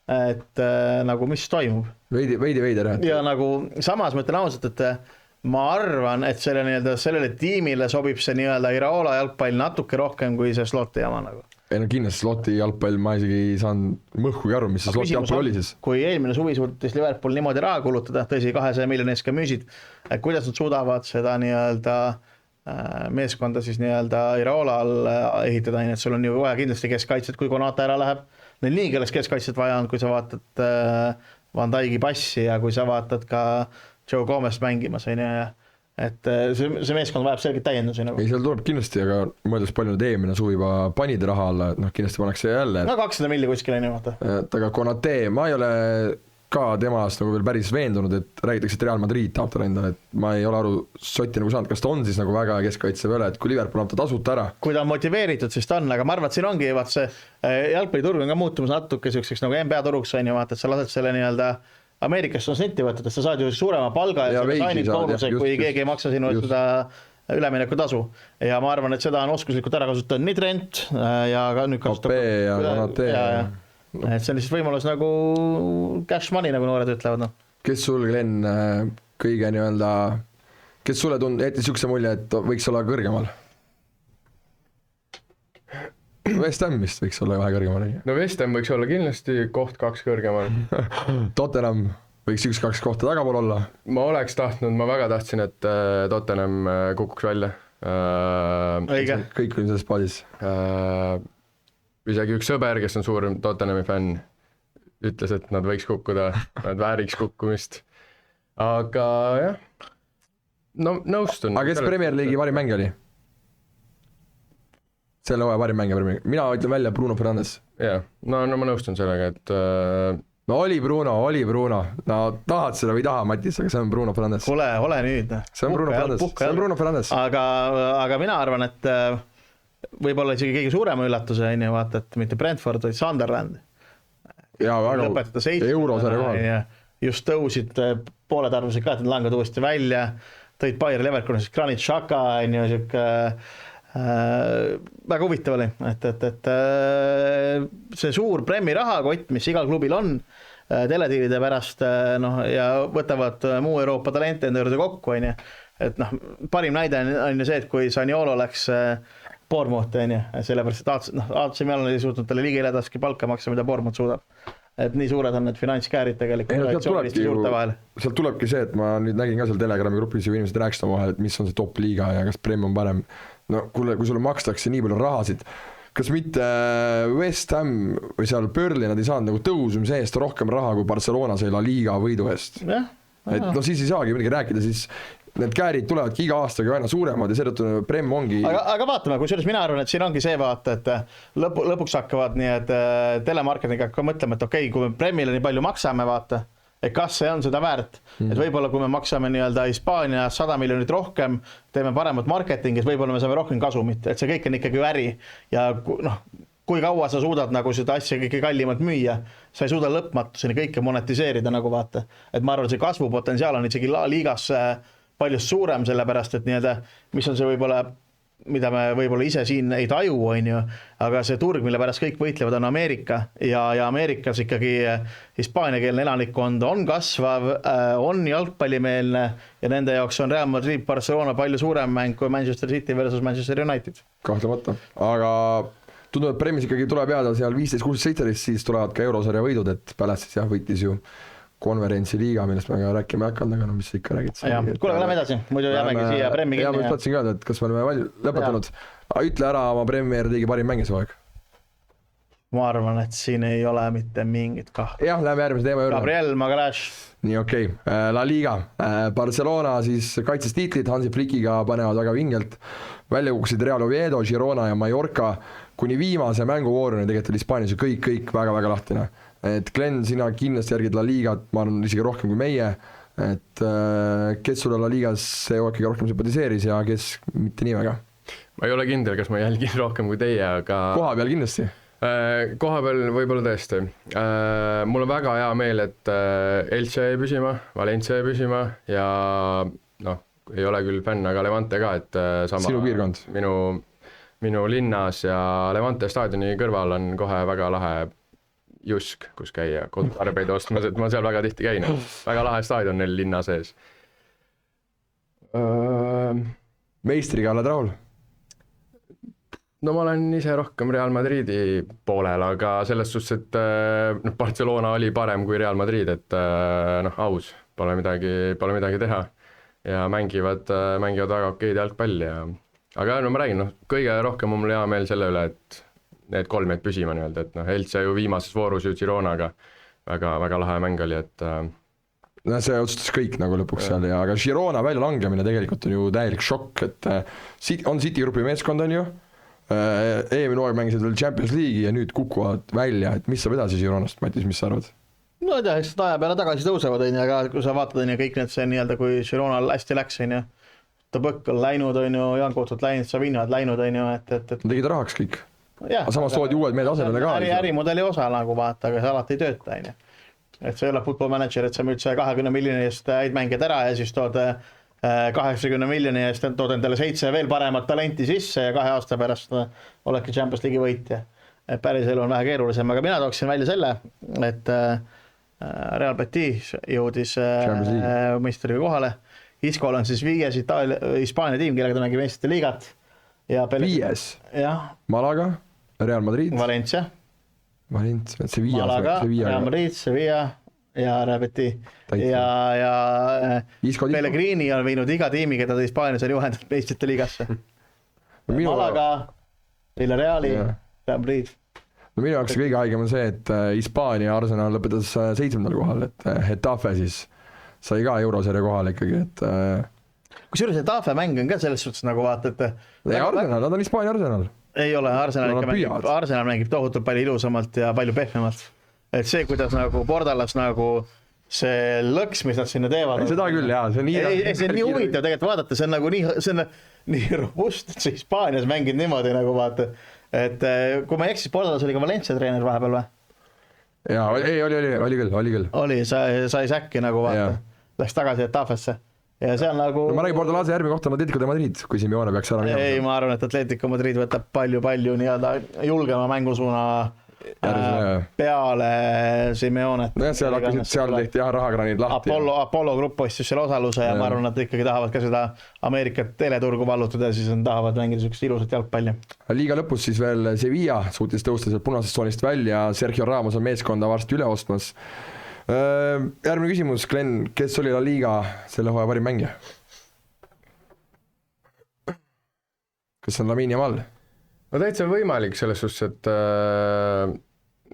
et nagu mis toimub. Veidi rääht. Ja nagu samas mõtlen ausalt, et ma arvan, et sellele tiimile sobib see nii-öelda Iraola jalgpall natuke rohkem kui see Sloti jama nagu. Ei no kindlasti Sloti jalgpall, ma isegi ei saanud mõhkugi aru, mis see Sloti jalgpall oli siis. Kui eelmine suvi suutis Liverpool niimoodi raha kulutada, tõsi 200 miljonist ka müüsid, et kuidas nad suudavad seda nii-öelda meeskonda siis nii-öelda Iraola all ehitada, et sul on ju vaja kindlasti keskkaitset, kui Konata ära läheb. Neil niigi oleks keskkaitset vaja on, kui sa vaatad Van Dijk'i passi ja kui sa vaatad ka Joe Gomez mängimas, et see meeskond vajab selgelt täiendusi. Nagu. Ei, seal tuleb kindlasti, aga mõeldes palju nüüd eelmine suvi juba panid raha alla, et kindlasti pannakse jälle. No 200 milli kuskil on ju vaata. Aga Konate, ma ei ole ka temast nagu veel päris veendunud, et räägitakse, et Real Madrid tahab ta endale, et ma ei ole aru sotti nagu saanud, kas ta on siis nagu väga keskkaitse peale, et kui Liverpool on ta tasuta ära. Kui ta on motiveeritud, siis ta on, aga ma arvan, et siin ongi, vaat see jalgpalliturg on ka muutumas natuke selliseks nagu NBA turuks on ju, vaata, et sa lased selle nii-öelda Ameerikas on snitti võtnud, et sa saad ju suurema palga ja sainid boonuse, kui keegi ei maksa sinu seda ülemineku tasu. Ja ma arvan, et seda on oskuslikult ära kasutanud nii Trent ja ka nüüd kasutab ja Konate. Et see on lihtsalt võimalus nagu cash money, nagu noored ütlevad. Kes sul, Glenn, kõige nii-öelda, kes sulle jättis niisuguse mulje, et võiks olla kõrgemal? West Ham vist võiks olla vähe kõrgemal. No West Ham võiks olla kindlasti koht 2 kõrgemal. Tottenham võiks 1-2 kohta tagapool olla. Ma oleks tahtnud, ma väga tahtsin, et Tottenham kukuks välja. Õige. Kõik on selles paadis. Isegi üks sõber, kes on suur Tottenhami fänn, ütles, et nad võiks kukkuda, nad vääriks kukkumist. Aga jah, no nõustun. Aga kes Premier League'i varim mängija oli? Selle hooaja parim mängija. Mina ütlen välja Bruno Fernandes. Jah, no ma nõustun sellega, et no oli Bruno. No tahad seda või taha, Matis, aga see on Bruno Fernandes. Ole nüüd. See on Bruno Fernandes. Aga mina arvan, et võib-olla isegi kõige suurema üllatuse, vaata, et mitte Brentford, vaid Sunderland. Ja väga eurosarja kohal. Just tõusid pooletarvused ka, et nad langad uuesti välja. Tõid Bayer Leverkusenis Granit Xhaka, väga huvitav oli, et see suur Premi rahakott, mis igal klubil on teletiilide pärast ja võtavad muu Euroopa talente enda juurde kokku, et parim näide on ju see, et kui Zaniolo läks Bournemouthi, sellepärast, et AC Milan ei suutnud talle liiga edaski palka maksa, mida Bournemouth suudab. et nii suured on need finantskäärid tegelikult sealt tulebki see, et ma nüüd nägin ka seal Telegrami grupis ju inimesed rääkisid omavahel, et mis on see top liiga ja kas Prem on parem. No kuule, kui sulle makstakse nii palju rahasid, kas mitte West Ham või seal Burnley nad ei saanud nagu tõusumise eest rohkem raha kui Barcelona sai La Liga võidu eest? Et no siis ei saagi midagi rääkida, siis need käärid tulevadki iga aastaga aina suuremad ja seetõttu Prem ongi... Aga vaatame, kusjuures mina arvan, et siin ongi see vaata, et lõpuks hakkavad nii, et telemarketingiga ka mõtlema, et okei, kui me Premile nii palju maksame, vaata, et kas see on seda väärt, et võib-olla kui me maksame nii-öelda Hispaanias 100 miljonit rohkem, teeme paremat marketingis, võib-olla me saame rohkem kasumit, et see kõik on ikkagi ju äri ja noh, kui kaua sa suudad nagu seda asja kõige kallimalt müüa, sa ei suuda lõpmatuseni kõike monetiseerida nagu vaata, et ma arvan, see kasvupotentsiaal on isegi liigas palju suurem, sellepärast et nii-öelda, mis on see võib-olla, mida me võib-olla ise siin ei taju, on ju, aga see turg, mille pärast kõik võitlevad, on Ameerika ja Ameerikas ikkagi hispaaniakeelne elanikkond on kasvav, on jalgpallimeelne ja nende jaoks on Real Madrid, Barcelona palju suurem mäng kui Manchester City versus Manchester United. Kahtlemata, aga tundub, et Premis ikkagi tuleb jääda seal 15, 16, 17, siis tulevad ka eurosarja võidud, et Palace jah võitis ju konverentsi liiga, millest me rääkime hakkanud, aga no mis sa ikka räägid. Kuule, lähme edasi, muidu jäämegi siia Premi kinni. Ja ma tahtsin ka öelda, et kas me oleme lõpetanud. Ütle ära oma Premier League'i parim mängis aeg. Ma arvan, et siin ei ole mitte mingit kahte. Jah, läheme järgmise teema juurde. Gabriel Magalhaes. Nii okei. La Liga. Barcelona siis kaitses tiitlit, Hansi Flickiga panevad väga vingelt. Välja kukkusid Real Oviedo, Girona ja Mallorca. Kuni viimase mänguvooruni tegelikult Hispaanias ju kõik väga-väga lahtine. Et Glenn, sina kindlasti järgid La Ligat, ma arvan isegi rohkem kui meie, et kes sulle La Ligas see kõige rohkem sümpatiseeris ja kes mitte nii väga? Ma ei ole kindel, kas ma jälgin rohkem kui teie, aga... Koha peal kindlasti? Koha peal võib-olla tõesti. Mul on väga hea meel, et Elche jäi püsima, Valencia jäi püsima ja noh, ei ole küll fänn, aga Levante ka, et sama... Sinu piirkond? Minu linnas ja Levante staadioni kõrval on kohe väga lahe Jusk, kus käia kodutarbeid ostmas, et ma seal väga tihti käin. Väga lahe staadion neil linna sees. Meistriga oled rahul? No ma olen ise rohkem Real Madridi poolel, aga selles suhtes, et Barcelona oli parem kui Real Madrid, et aus, pole midagi teha. Ja mängivad väga okeid jalgpalli. Aga no ma räägin, kõige rohkem on mul hea meel selle üle, et need 3 jäid püsima nii-öelda, et Elche ju viimases voorus ju Gironaga väga lahe mäng oli, et no see otsustas kõik nagu lõpuks seal ja aga Girona välja langemine tegelikult on ju täielik šokk, et on City grupi meeskond on ju, eelmine hooaeg mängisid veel Champions League'i ja nüüd kukuvad välja, et mis saab edasi Gironast, Matis, mis sa arvad? No ei tea, eks aja peale tagasi tõusevad, aga kui sa vaatad kõik need see nii-öelda, kui Gironal hästi läks, on ju, Tabõk on läinud, on ju, Jan Kohtult läinud, Savinad läinud, on ju, et tegid rahaks kõik. Ja, samas toodi uued mehed asemele ka. Ärimudeli osa nagu vaata, aga see alati ei tööta. Et see ei ole football manager, et sa müüd 20 miljoni eest häid mängijad ära ja siis tood 80 miljoni eest tood endale 7 veel paremat talenti sisse ja 2 aasta pärast oledki Champions League'i võitja. Päris elu on vähe keerulisem, aga mina tooksin välja selle, et Real Betis jõudis meistriga kohale. Iskol on siis 5 Hispaania tiim, kellega ta mängib meistrite liigat. 5? Malaga, Real Madrid, Valencia, Sevilla, Malaga, Real Madrid, Sevilla ja Real Betis. Ja Pellegrini on viinud iga tiimi, keda ta Hispaanias on juhendanud meistrite liigasse. Malaga, Villarreali, Real Madrid. No minu jaoks kõige haigem on see, et Hispaania Arsenal lõpetas 7. kohal, et Hetafe siis sai ka eurosarja kohal ikkagi, et kusjuures Hetafe mäng on ka selles suhtes nagu vaata, et Arsenal, nad on Hispaania Arsenal. Ei ole, Arsenal mängib tohutult palju ilusamalt ja palju pehmemalt. Et see, kuidas nagu Bordalas nagu see lõks, mis nad sinna teevad. Seda küll, jaa. See on nii huvitav tegelikult vaadata, see on nagu nii robust, et see Hispaanias mängid niimoodi nagu vaata. Et kui ma eksis, Bordalas oli ka Valencia treener vahepeal või? Jaa, oli küll. Oli, sai säkki nagu vaata. Läks tagasi Hetafesse. Ja see on nagu... No ma räägin Bordalase järgmine kohta on Atletico de Madrid, kui Simeone peaks ära minema. Ei, ma arvan, et Atletico Madrid võtab palju julgema mängusuuna peale Simeonet. nojah, seal tehti rahakraanid lahti. Apollo Grupp ostis selle osaluse ja ma arvan, nad ikkagi tahavad ka seda Ameerika teleturgu vallutada ja siis nad tahavad mängida niisugust ilusat jalgpalli. Liiga lõpus siis veel Sevilla suutis tõusta sealt punasest tsoonist välja, Sergio Ramos on meeskonda varsti üle ostmas. Järgmine küsimus, Glen, kes oli La Liga selle hooaja parim mängija? Kas on Lamine Yamal? No täitsa võimalik selles suhtes, et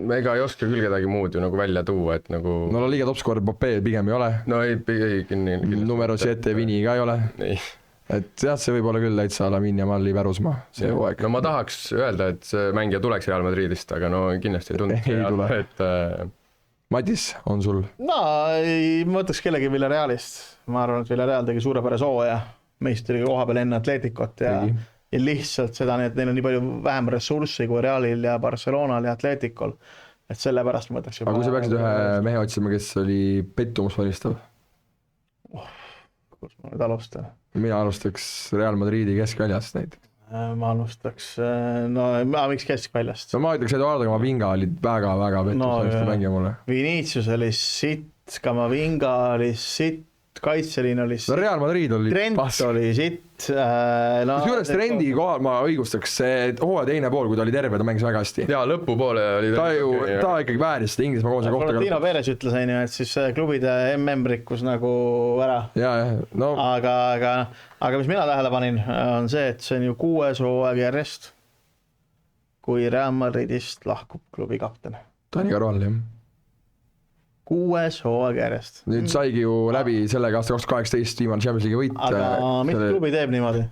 me ega ei oska küll kedagi muud ju nagu välja tuua, et nagu... No La Liga topscorer Popee pigem ei ole. No ei Numero 7 Vini ka ei ole. Nii. Et jah, see võib olla küll täitsa Lamine Yamal'i pärusmaa see hooaeg. No ma tahaks öelda, et see mängija tuleks Real Madridist, aga no kindlasti ei tundu. Ei tule. Et, Matis, on sul? No, ma võtaks kellegi Villarealist. Ma arvan, et Villareal tegi suurepärase hooaja. Meistri koha peal enne Atleticot ja lihtsalt seda, et neil on nii palju vähem ressurssi kui Realil ja Barcelonal ja Atleticol. Et sellepärast ma võtaks... Aga kui sa peaksid ühe mehe otsima, kes oli pettumusvalistav? Kus ma nüüd alustan? Mina alustaks Real Madridi keskväljast näiteks. Ma alustaks... No, miks keskväljast? No ma ütleks, Eduardo Camavinga oli väga pettumusvalistav mängija mulle. Vinicius oli sitt, Camavinga oli sitt, kaitseliin oli sitt. No Real Madrid oli Trent oli sitt. Kusjuures Trendi kohal ma õigustaks see hooaja teine pool, kui ta oli terve, ta mängis väga hästi. Jaa, lõpupoole oli ta ikkagi vääris seda Inglismaa koondise kohta. Florentino Perez ütles, et siis klubide MM-rikkus nagu ära. No. Aga mis mina tähele panin, on see, et see on ju 6 hooaeg järjest, kui Real Madridist lahkub klubi kapten. Dani Carvajal, jah. 6 hooaeg järjest. Nüüd saigi ju läbi sellega aasta 2018 viimane Champions League võit. Aga mis klubi teeb niimoodi?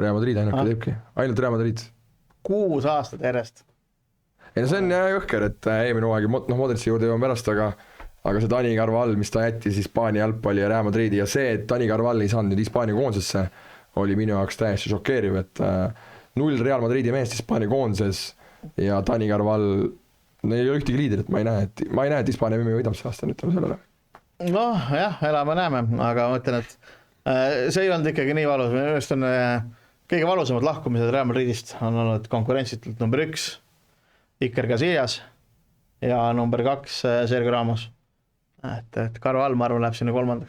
Real Madrid teebki. Ainult Real Madrid. 6 aastat järjest. Ei, no see on jõhker, et eelmine hooaeg, Modritsi juurde jõuame pärast, aga see Dani Carvajal, mis ta jättis Hispaania jalgpalli ja Real Madridi ja see, et Dani Carvajal ei saanud nüüd Hispaania koondisesse, oli minu jaoks täiesti šokeeriv, et 0 Real Madridi meest Hispaania koondises ja Dani Carvajal neil ei ole ühtegi liiderit, ma ei näe, et Hispaania MM võidab see aasta, ütleme sellele. Noh, jah, elame näeme, aga ma ütlen, et see ei olnud ikkagi nii valus. Minu meelest on kõige valusamad lahkumised Real Madridist on olnud konkurentsitult number 1 Iker Casillas ja number 2 Sergio Ramos. Et Carvajal, ma arvan, läheb sinna 3.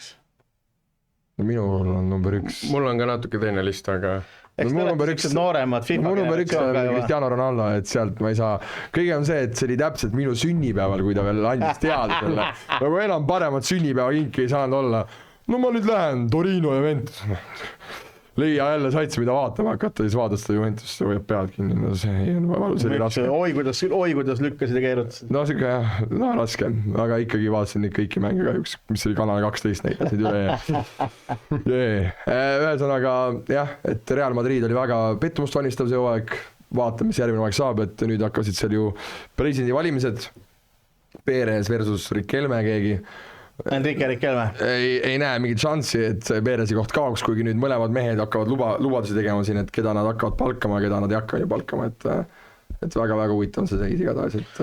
No minul on number 1. Mul on ka natuke teine list, aga... Eks te olete nooremad FIFA generatsioon ka juba. Cristiano Ronaldo, et sealt ma ei saa. Kõige on see, et see oli täpselt minu sünnipäeval, kui ta veel andis teada selle. Nagu enam paremat sünnipäevakinki ei saanud olla. No ma nüüd lähen Torino ja Juventus. Leia jälle saitsi, mida vaatama hakata, siis vaadasta Juventus, see võjab pead kinni. No see on valus, see oli raske. Oi, kuidas lükkasid ja keerutasid. No siuke jah, raske, aga ikkagi vaatasin neid kõiki mänge kahjuks, mis oli kanal 12 näitasid üle. Ühesõnaga jah, et Real Madrid oli väga pettumust valmistav see hooaeg, vaatame, mis järgmine hooaeg saab, et nüüd hakkasid seal ju presidendi valimised, Perez versus Riquelme keegi. Enrique Riquelme. Ei näe mingit šanssi, et see Perezi koht kaoks, kuigi nüüd mõlemad mehed hakkavad lubadusi tegema siin, et keda nad hakkavad palkama, keda nad ei hakka ju palkama, et väga-väga huvitav see seis igatahes, et...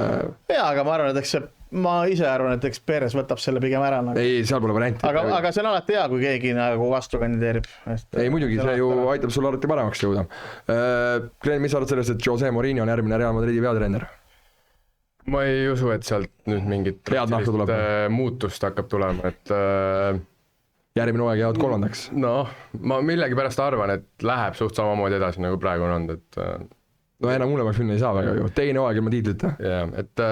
Jaa, aga ma arvan, et ma ise arvan, et eks Perez võtab selle pigem ära. Nagu. Ei, seal pole varianti. Aga see on alati hea, kui keegi nagu vastu kandideerib. Ei, muidugi, see ju aitab sul alati paremaks jõuda. Glen, mis arvad sellest, et Jose Mourinho on järgmine Real Madridi peatreener? Ma ei usu, et sealt nüüd mingit muutust hakkab tulema, et... Järgmine hooaeg jäävad 3. No, ma millegi pärast arvan, et läheb suht samamoodi edasi, nagu praegu on olnud, et... No enam hullemaks minna ei saa väga ju, teine hooaeg ilma tiitlita. Jah, et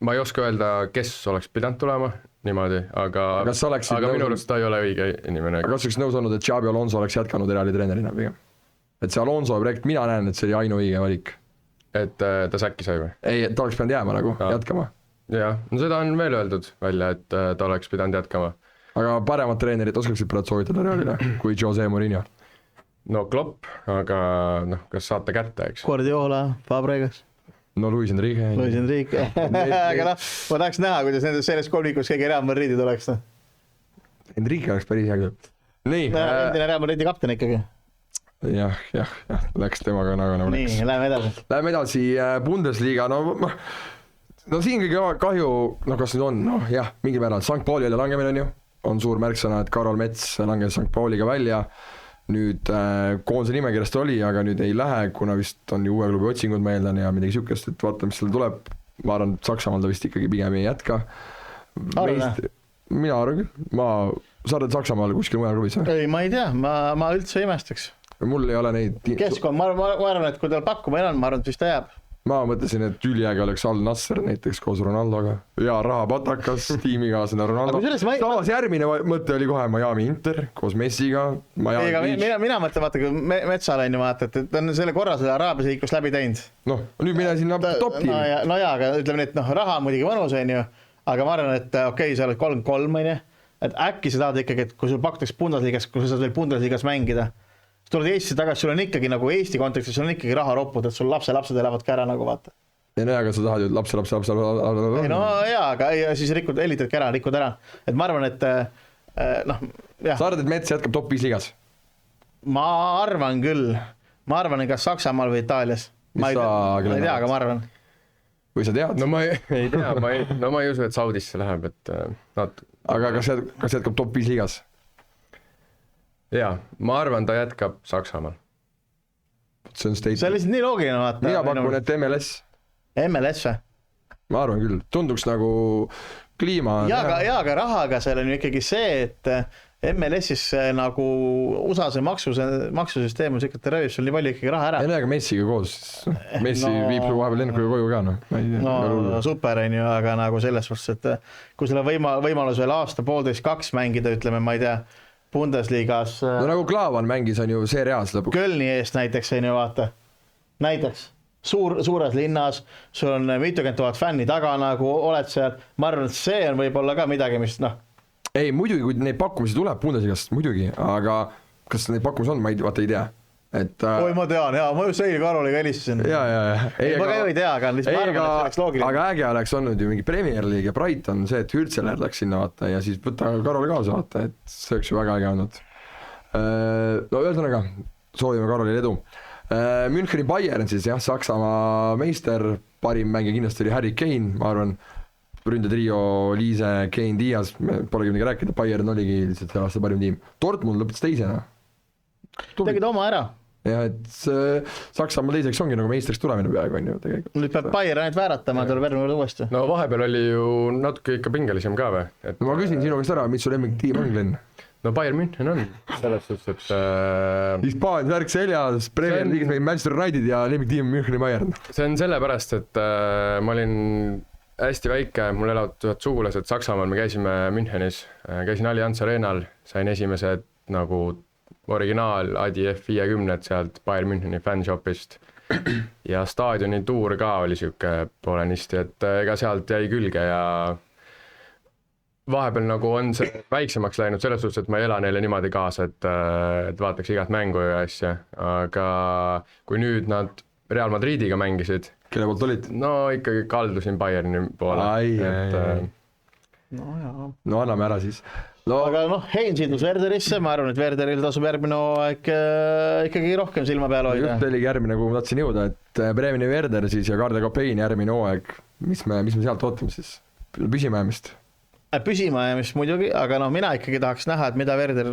ma ei oska öelda, kes oleks pidanud tulema niimoodi, aga minu arust ta ei ole õige inimene. Aga kas oleks nõus olnud, et Xabi Alonso oleks jätkanud Reali treenerina pigem? Et see Alonso projekt, mina näen, et see oli ainuõige valik. Et ta säkki sai või? Ei, ta oleks pidanud jääma nagu, jätkama. Jah, no seda on veel öeldud välja, et ta oleks pidanud jätkama. Aga paremat treenerit oskaksid praegu soovitada Realile kui Jose Mourinho? No Klopp, aga kas saate kätte, eks? Guardiola, Fabregas. No Luis Enrique. Aga ma tahaks näha, kuidas selles kolmikus keegi Real Madridi tuleks. Enrique oleks päris hea. Nii. Endine Real Madridi kapten ikkagi. Jah, läks temaga nagu läks. Nii, läheme edasi Bundesliga, no siin kõige kahju, kas nüüd on, mingi määral, St. Pauli välja langemine on ju, on suur märksõna, et Karol Mets langes St. Pauliga välja, nüüd koondise nimekirjast oli, aga nüüd ei lähe, kuna vist on ju uue klubi otsingud, ma eeldan, ja midagi sihukest, et vaata, mis seal tuleb. Ma arvan, et Saksamaal ta vist ikkagi pigem ei jätka. Mina arvan küll, sa arvad Saksamaal kuskil mujal klubis? Ei, ma ei tea, ma üldse imestaks. Mul ei ole neid... Keskkond, ma arvan, et kui tal pakkuma enam, ma arvan, et vist ta jääb. Ma mõtlesin, et üliäge oleks Al Nasser näiteks koos Ronaldoga ja rahapatakas tiimikaasena Ronaldo. Samas järgmine mõte oli kohe Miami Inter koos Messiga. Mina mõtlen, vaata, kui Metsal on ju vaata, et on selle korra selle Araabia liiklust läbi teinud. Noh, nüüd mine sinna top tiimi. No jaa, aga ütleme nii, et raha on muidugi mõnus, on ju, aga ma arvan, et okei, sa oled 33, on ju, et äkki sa tahad ikkagi, et kui sul pakutakse Bundesligas, kui sa saad veel Bundesligas mängida, tuled Eestisse tagasi, sul on ikkagi nagu Eesti kontekstis, sul on ikkagi raha roppud, et sul lapsed elavad ka ära nagu vaata. Ja no aga sa tahad ju lapse. No jaa, aga siis helitad ka ära, rikud ära. Et ma arvan, et noh, jah. Sa arvad, et Mets jätkab top 5 liigas? Ma arvan küll. Ma arvan, kas Saksamaal või Itaalias. Ma ei tea, aga ma arvan. Või sa tead? No ma ei tea, ma ei usu, et Saudisse läheb, et aga kas jätkab top 5 liigas? Jaa, ma arvan, ta jätkab Saksamaal. See on lihtsalt nii loogiline vaata. Mina pakun, et MLS. MLS või? Ma arvan küll, tunduks nagu kliima... Aga rahaga seal on ju ikkagi see, et MLS-is nagu USA-se maksusüsteem on sikkert röövis, sul nii palju ikkagi raha ära. Aga Messiga koos. Messi viib vahepeal lennukiga koju ka. No super on ju, aga nagu selles suhtes, et kui sul on võimalus veel aasta, 1,5-2 mängida, ütleme, ma ei tea, Bundesligas. No nagu Klaavan mängis on ju seeriaas lõpuks. Kölni eest näiteks, ei vaata. Näiteks suures linnas, sul on mitukümmend tuhat fänni taga, nagu oled seal. Ma arvan, et see on võib-olla ka midagi, mis noh. Ei, muidugi, kui neid pakkumisi tuleb Bundesligast, muidugi, aga kas neid pakkumisi on, ma ei tea. Oi, ma tean, jaa, ma just eile Karoliga helistasin. Ja. Ma ka ju ei tea, aga lihtsalt ma arvan, et see oleks loogiline. Aga äge oleks olnud ju mingi Premier League ja Brighton, see, et Hürtseler läks sinna vaata ja siis võtta Karoli kaasa vaata, et see oleks ju väga äge olnud. No ühesõnaga, soovime Karolile edu. Müncheni Bayern siis jah, Saksamaa meister, parim mängija kindlasti oli Harry Kane, ma arvan, ründetrio Liise, Kane, Diaz, polegi midagi rääkida, Bayern oligi lihtsalt selle aasta parim tiim. Dortmund lõpetas teisena. Tegid oma ära. Ja et Saksamaa teiseks ongi nagu meistriks tulemine peaaegu on ju tegelikult. Nüüd peab Bayern ainult vääratama, tuleb järgmine uuesti. No vahepeal oli ju natuke ikka pingelisem ka või? No ma küsin sinu käest ära, mis sul lemmiktiim on, Glenn? No Bayern München on selles suhtes, et Hispaania värk seljas, Premier League'is mängib Manchester United ja lemmiktiim Müncheni Bayern. See on sellepärast, et ma olin hästi väike, mul elavad sugulased Saksamaal, me käisime Münchenis, käisin Allianz Arenal, sain esimesed nagu originaal Adi F50 sealt Bayern Müncheni fanshopist ja staadioni tuur ka oli siuke poolenisti, et ega sealt jäi külge ja vahepeal nagu on see väiksemaks läinud selles suhtes, et ma ei ela neile niimoodi kaasa, et vaataks igat mängu ja asja, aga kui nüüd nad Real Madridiga mängisid. Kelle poolt olid? No ikkagi kaldusin Bayerni poole. No anname ära siis. No, aga noh, Hein sidus Werderisse, ma arvan, et Werderil tasub järgmine aeg ikkagi rohkem silma peal hoida. Just oligi järgmine, kuhu ma tahtsin jõuda, et Bremeni Werder siis ja Garde Copain järgmine hooaeg, mis me sealt ootame siis? Püsimajamist? Püsimajamist muidugi, aga noh, mina ikkagi tahaks näha, et mida Werder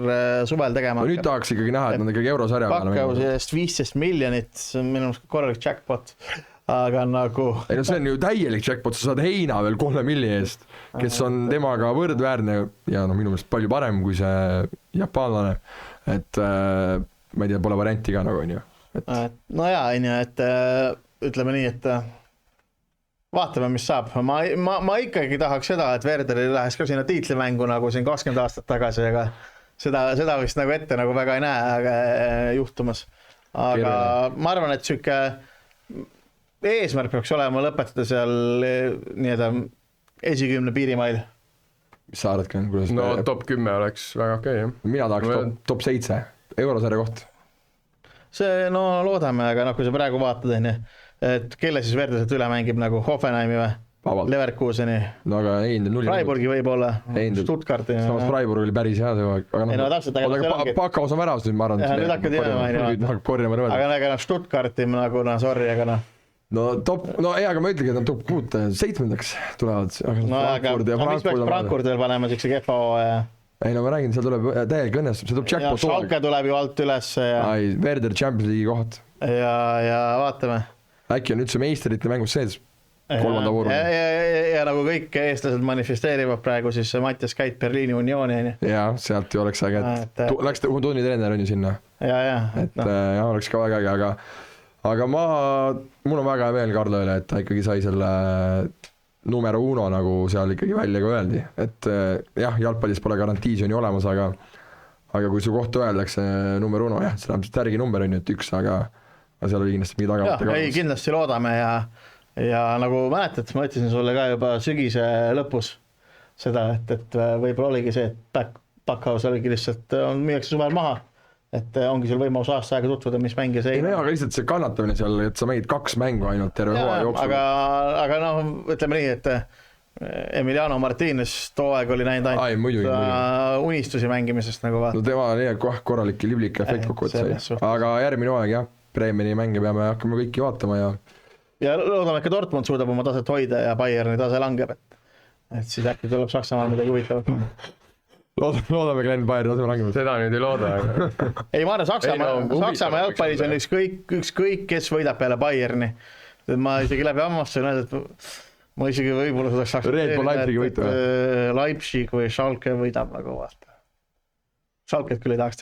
suvel tegema hakkab. No nüüd tahaks ikkagi näha, et nad ikkagi eurosarja pakkausest 15 miljonit, see on minu korralik jackpot. Aga nagu... Ei no see on ju täielik jackpot, sa saad Heina veel 3 milli eest, kes on temaga võrdväärne ja no minu meelest palju parem kui see japaanlane, et ma ei tea, pole varianti ka nagu on ju. No jaa, et ütleme nii, et vaatame, mis saab. Ma ikkagi tahaks seda, et Werderil läheks ka sinna tiitlimängu nagu siin 20 aastat tagasi, aga seda vist nagu ette nagu väga ei näe juhtumas. Aga ma arvan, et süke eesmärk peaks olema lõpetada seal nii-öelda esikümne piirimail. Mis sa arvad, Ken? No top 10 oleks väga okei, jah. Mina tahaks top 7 eurosarja koht. See, no loodame, aga kui sa praegu vaatad, et kelle siis Werderselt üle mängib nagu Hoffenheimi või? Leverkuseni. No aga Freiburgi võib-olla, Stuttgarti. Samas Freiburg oli päris hea see aeg. Aga Pakaus on väravs nüüd, ma arvan. Nüüd hakkad jääma. Aga Stuttgarti nagu, sorry, aga noh. No aga ma ütlegi, et nad top 6 7-ndaks tulevad. No aga mis peaks Frankfurt veel panema siukse kefa hooaja? ei no ma räägin, seal tuleb täielik õnnestum, see tuleb ja jackpot Schalke tuleb ju alt üles ai, Werder Champions League'i koht. ja vaatame. Äkki on üldse meistrite mängus sees 3. vooru. Ja nagu kõik eestlased manifesteerivad praegu siis Mattias Käit Berliini Unioni. ja sealt ju oleks äge, et läks Tunni treener on ju sinna. Et jah, oleks ka väga äge, aga mul on väga hea meel Karlo üle, et ta ikkagi sai selle numero 1 nagu seal ikkagi välja ka öeldi, et jah, jalgpallis pole garantiisi on ju olemas, aga kui su kohta öeldakse numero 1, jah, see läheb tärgi number on ju, et 1, aga seal oli kindlasti mingi tagamata. ei, kindlasti loodame ja nagu mäletad, ma ütlesin sulle ka juba sügise lõpus seda, et võib-olla oligi see, et Backhaus oligi lihtsalt, müüakse suvel maha, et ongi sul võimalus aasta aega tutvuda, mis mängis ei. No, aga lihtsalt see kannatamine seal, et sa mängid 2 mängu ainult terve hooaja jooksul. Aga noh, ütleme nii, et Emiliano Martinez too aeg oli näinud ainult unistusi mängimisest nagu vaata. No tema oli korralik liblik efekt kokkuvõttes, aga järgmine hooaeg jah, Bremeni mänge peame hakkama kõiki vaatama ja loodame, et ka Dortmund suudab oma taset hoida ja Bayerni tase langeb, et siis äkki tuleb Saksamaal midagi huvitavat. Loodame Glenn Bayerni tase langeb. Seda nüüd ei looda. Ei, ma arvan, Saksamaa jalgpallis on ükskõik, kes võidab peale Bayerni. Ma isegi läbi ammasse olen, et ma isegi võib-olla suudaks Leipzig või Schalke võidab nagu vaata. Schalket küll ei tahaks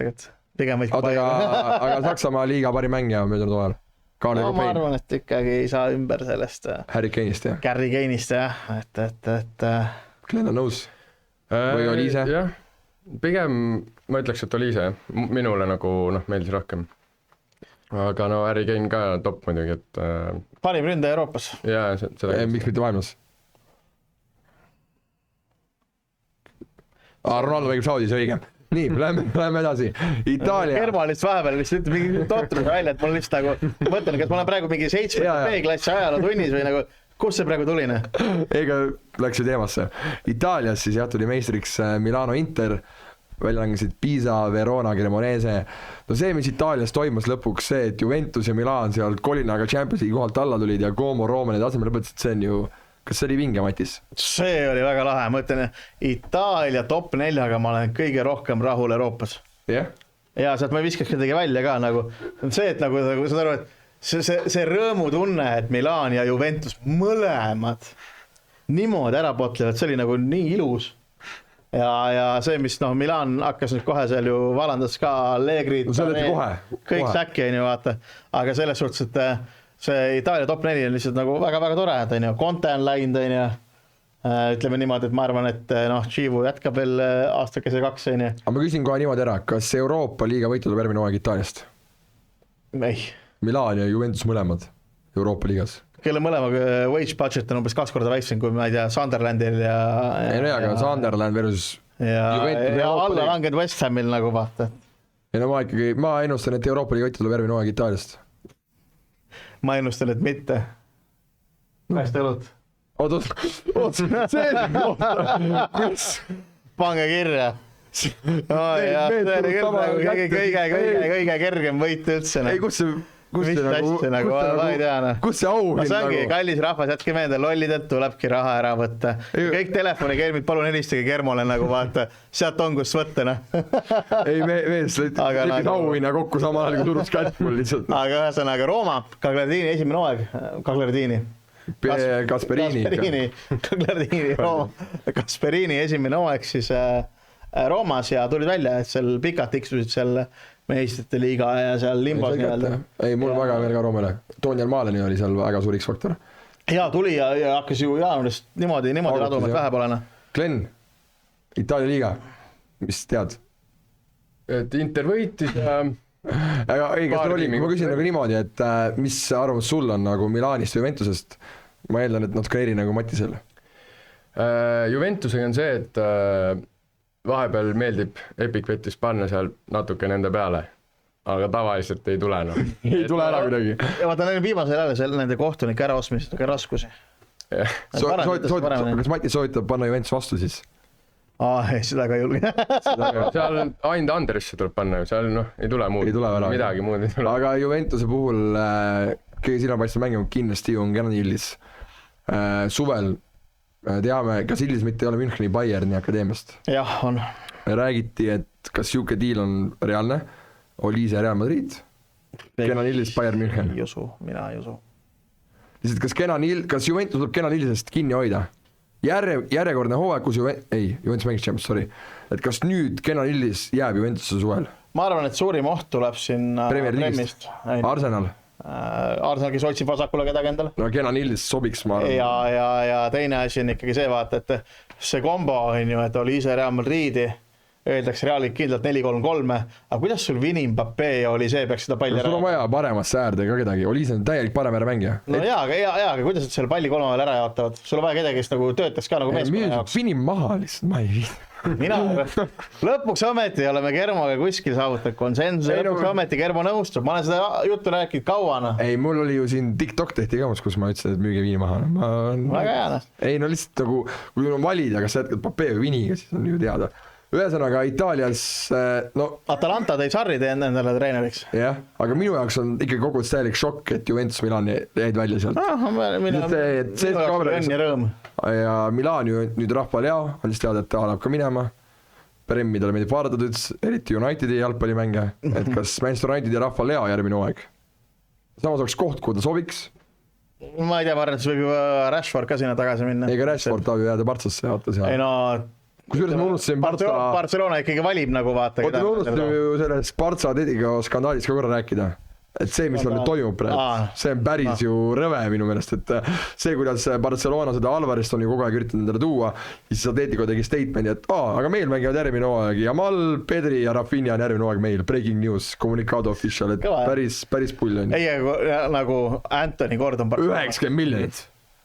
tegelikult. Aga Saksamaa liiga parim mängija on möödunud hooajal. No, ma arvan, et ikkagi ei saa ümber sellest Harry Kane'ist jah. Gary Kane'ist jah, et Glenn on nõus või Oliise? Jah, pigem ma ütleks, et Oliise minule nagu meeldis rohkem. Aga no Harry Kane ka top muidugi, et parim ründaja Euroopas. Jaa, seda miks mitte maailmas? Ronaldo mängib Saudis, õige. Nii, läheme edasi. Itaalia. Kermo lihtsalt vahepeal lihtsalt mingi totrus välja, et mul lihtsalt nagu mõtlen, kas ma olen praegu mingi 7. B-klassi ajalootunnis või nagu, kus see praegu tuli? Ega läks ju teemasse. Itaalias siis jah, tuli meistriks Milano Inter, välja langesid Pisa, Verona, Cremonese. No see, mis Itaalias toimus lõpuks, see, et Juventus ja Milan seal kolinaga Champions League kohalt alla tulid ja Como Romani tasemel lõpetasid, see on ju. Kas see oli vinge, Matis? See oli väga lahe, ma ütlen, Itaalia top 4-ga ma olen kõige rohkem rahul Euroopas. Yeah. Ja sealt ma ei viskaks kedagi välja ka nagu, see, et nagu saad aru, et see rõõmutunne, et Milan ja Juventus mõlemad niimoodi ära potlevad, see oli nagu nii ilus. Ja see, mis Milan hakkas nüüd kohe seal ju valandas ka Allegrid, kõik säkki on ju vaata, aga selles suhtes, et see Itaalia top 4 on lihtsalt nagu väga-väga tore, et Conte on läinud, ütleme niimoodi, et ma arvan, et Chivu jätkab veel aastakese 2. Aga ma küsin kohe niimoodi ära, kas Euroopa liiga võitu tuleb järgmine hooaeg Itaaliast? Ei. Milan ja Juventus mõlemad Euroopa liigas. Kelle mõlemaga wage budget on umbes 2 korda väiksem, kui ma ei tea, Sunderlandil ja aga Sunderland versus Juventus ja alla langenud West Hamil nagu vaata. Ja no ma ennustan, et Euroopa liiga võitu tuleb järgmine hooaeg Itaaliast. Ma ennustan, et mitte. Kas te õlut? Pange kirja. Kõige kergem võit üldse. Ei, kus see auhind nagu? See ongi, kallis rahvas, jätke meelde, lollidelt tulebki raha ära võtta. Kõik telefonigeermid, palun helistage Kermole nagu vaata, sealt on kus võtta. Ei, mees, lepid auhinna kokku samal ajal, kui turus kätt mul lihtsalt. Aga ühesõnaga Rooma, Cagliardini esimene hooaeg, Gasperini esimene hooaeg siis Roomas ja tulid välja, et seal pikalt tiksusid seal meistrite liiga ja seal limbos nii-öelda. Ei, mul väga veel ka Roomale. Daniel Maaleni oli seal väga suur X-faktor. Ja tuli ja hakkas ju jaanuarist niimoodi laduma, et vähe polena. Glenn, Itaalia liiga, mis tead? Et Inter võitis ja... Aga ei, kas oli, ma küsin nagu niimoodi, et mis arvamus sul on nagu Milanist või Juventusest? Ma eeldan, et natuke eri nagu Matisel. Juventusega on see, et vahepeal meeldib Epic Betis panna seal natuke nende peale, aga tavaliselt ei tule Ei tule ära kuidagi. Ja vaata, viimasel ajal nende kohtunike äraostmisest on ka raskusi. Kas Matis soovitab panna Juventus vastu siis? Ei, seda ka ei julge. Seal ainult Anderisse tuleb panna, seal ei tule muud. Midagi muud ei tule. Aga Juventuse puhul kõige silmapaistv mängima kindlasti on Kenan Illis. Suvel teame, kas Illis mitte ei ole Müncheni Bayerni akadeemiast? Jah, on. räägiti, et kas siuke deal on reaalne, Olise Real Madrid, Kenan Ilves Bayern München. Mina ei usu. Lihtsalt kas Juventus tuleb Kenan Ilvesest kinni hoida? Järjekordne hooaeg, kus Juventus mängis Champions, sorry. Et kas nüüd Kenan Ilves jääb Juventusse suvel? Ma arvan, et suurim oht tuleb siin Premier League'ist. Arsenal. Arsenal, kes otsib vasakule kedagi endale. No Kenan Ilves sobiks, ma arvan. Ja teine asi on ikkagi see, vaata, et see kombo on ju, et oli ise Real Madridi, öeldakse Realik kindlalt 4-3-3, aga kuidas sul Vini, Mbappé ja oli see peaks seda palli ära? Sul on vaja paremasse äärde ka kedagi, oli see täielik parem ära mängija. No aga kuidas nad selle palli kolmavahel ära jaotavad? Sul on vaja kedagi, kes nagu töötaks ka nagu meeskonna jaoks. Vini maha lihtsalt, ma ei viid. Mina lõpuks ometi oleme Germoga kuskil saavutanud konsensuse, lõpuks ometi Germo nõustub, ma olen seda juttu rääkinud kauana. Ei, mul oli ju siin TikTok tehti ka, kus ma ütlesin, et müüge Vini maha. Väga hea. Ei, no lihtsalt nagu, kui on valida, kas sa jätkad Papee või Viniga, siis on ju teada. Ühesõnaga Itaalias, no... Atalanta tõi Sarri endale treeneriks. Jah, aga minu jaoks on ikkagi kogu täielik šokk, et Juventus Milan jäid välja sealt. Ja Milan ju nüüd rahva lea, on siis teada, et ta läheb ka minema. Premmi talle meeldib vaadatud, eriti Unitedi jalgpallimänge, et kas Manchester United ja rahva lea järgmine hooaeg. Samas oleks koht, kuhu ta sobiks. Ma ei tea, ma arvan, et see võib ju Rashford ka sinna tagasi minna. Ega Rashford tahab ju jääda Partsasse vaata seal. Ei no... Kusjuures ma unustasin Barcelona ikkagi valib nagu vaata. Oota, ma unustasin ju selles Partsa Dediga skandaalis ka korra rääkida. Et see, mis nüüd toimub praegu, see on päris ju rõve minu meelest, et see, kuidas Barcelona seda Alvarist on ju kogu aeg üritanud endale tuua, siis Atletico tegi statement'i, et aga meil mängivad järgmine hooaeg, Jamal, Pedri ja Rafinha on järgmine hooaeg meil, breaking news, communicado official, et päris pull on. Ei, nagu Anthony Gordon 90 miljonit.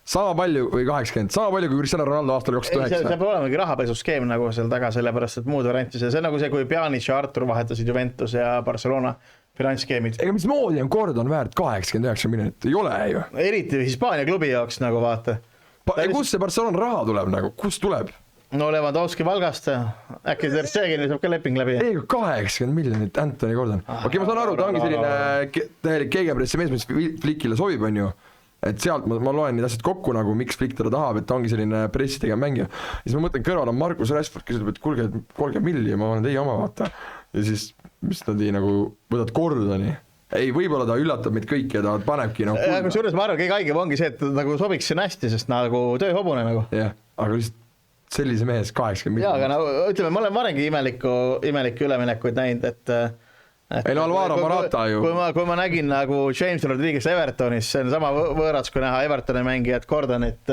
Sama palju või 80, sama palju kui Cristiano Ronaldo aastal 2009. See peab olemegi rahapesuskeem nagu seal taga, sellepärast et muud varianti, see on nagu see, kui Pjanic ja Artur vahetasid Juventus ja Barcelona finantsskeemid. Ega mis moodi on Gordon väärt 89 miljonit, ei ole ju. Eriti Hispaania klubi jaoks nagu vaata. Kust see Barcelona raha tuleb nagu, kust tuleb? No Lewandowski Valgast, äkki Ter Stegenil saab ka leping läbi. Ei, 80 miljonit Anthony Gordon. Okei, ma saan aru, ta ongi selline täielik keegepressi mees, mis Flickile sobib, on ju. Et sealt ma loen neid asjad kokku nagu, miks Flick teda tahab, et ta ongi selline pressi tegema mängija. Ja siis ma mõtlen kõrval on Markus Rashford, kes ütleb, et kuulge, 30 milli, ma olen teie oma vaata. Ja siis, mis nad nagu võtad Gordoni. Ei, võib-olla ta üllatab meid kõiki ja ta panebki nagu kuulda. Suures ma arvan, kõige haigem ongi see, et nagu sobiks siin hästi, sest nagu tööhobune nagu. Jah, aga lihtsalt sellise mehes 80 milli. Jaa, aga nagu, ütleme, ma olen varengi imelikku üleminekuid näinud, et ei no Alvaro Morata ju. Kui ma nägin nagu James Rodriguez Evertonis, see on sama võõrats, kui näha Evertoni mängijat Gordonit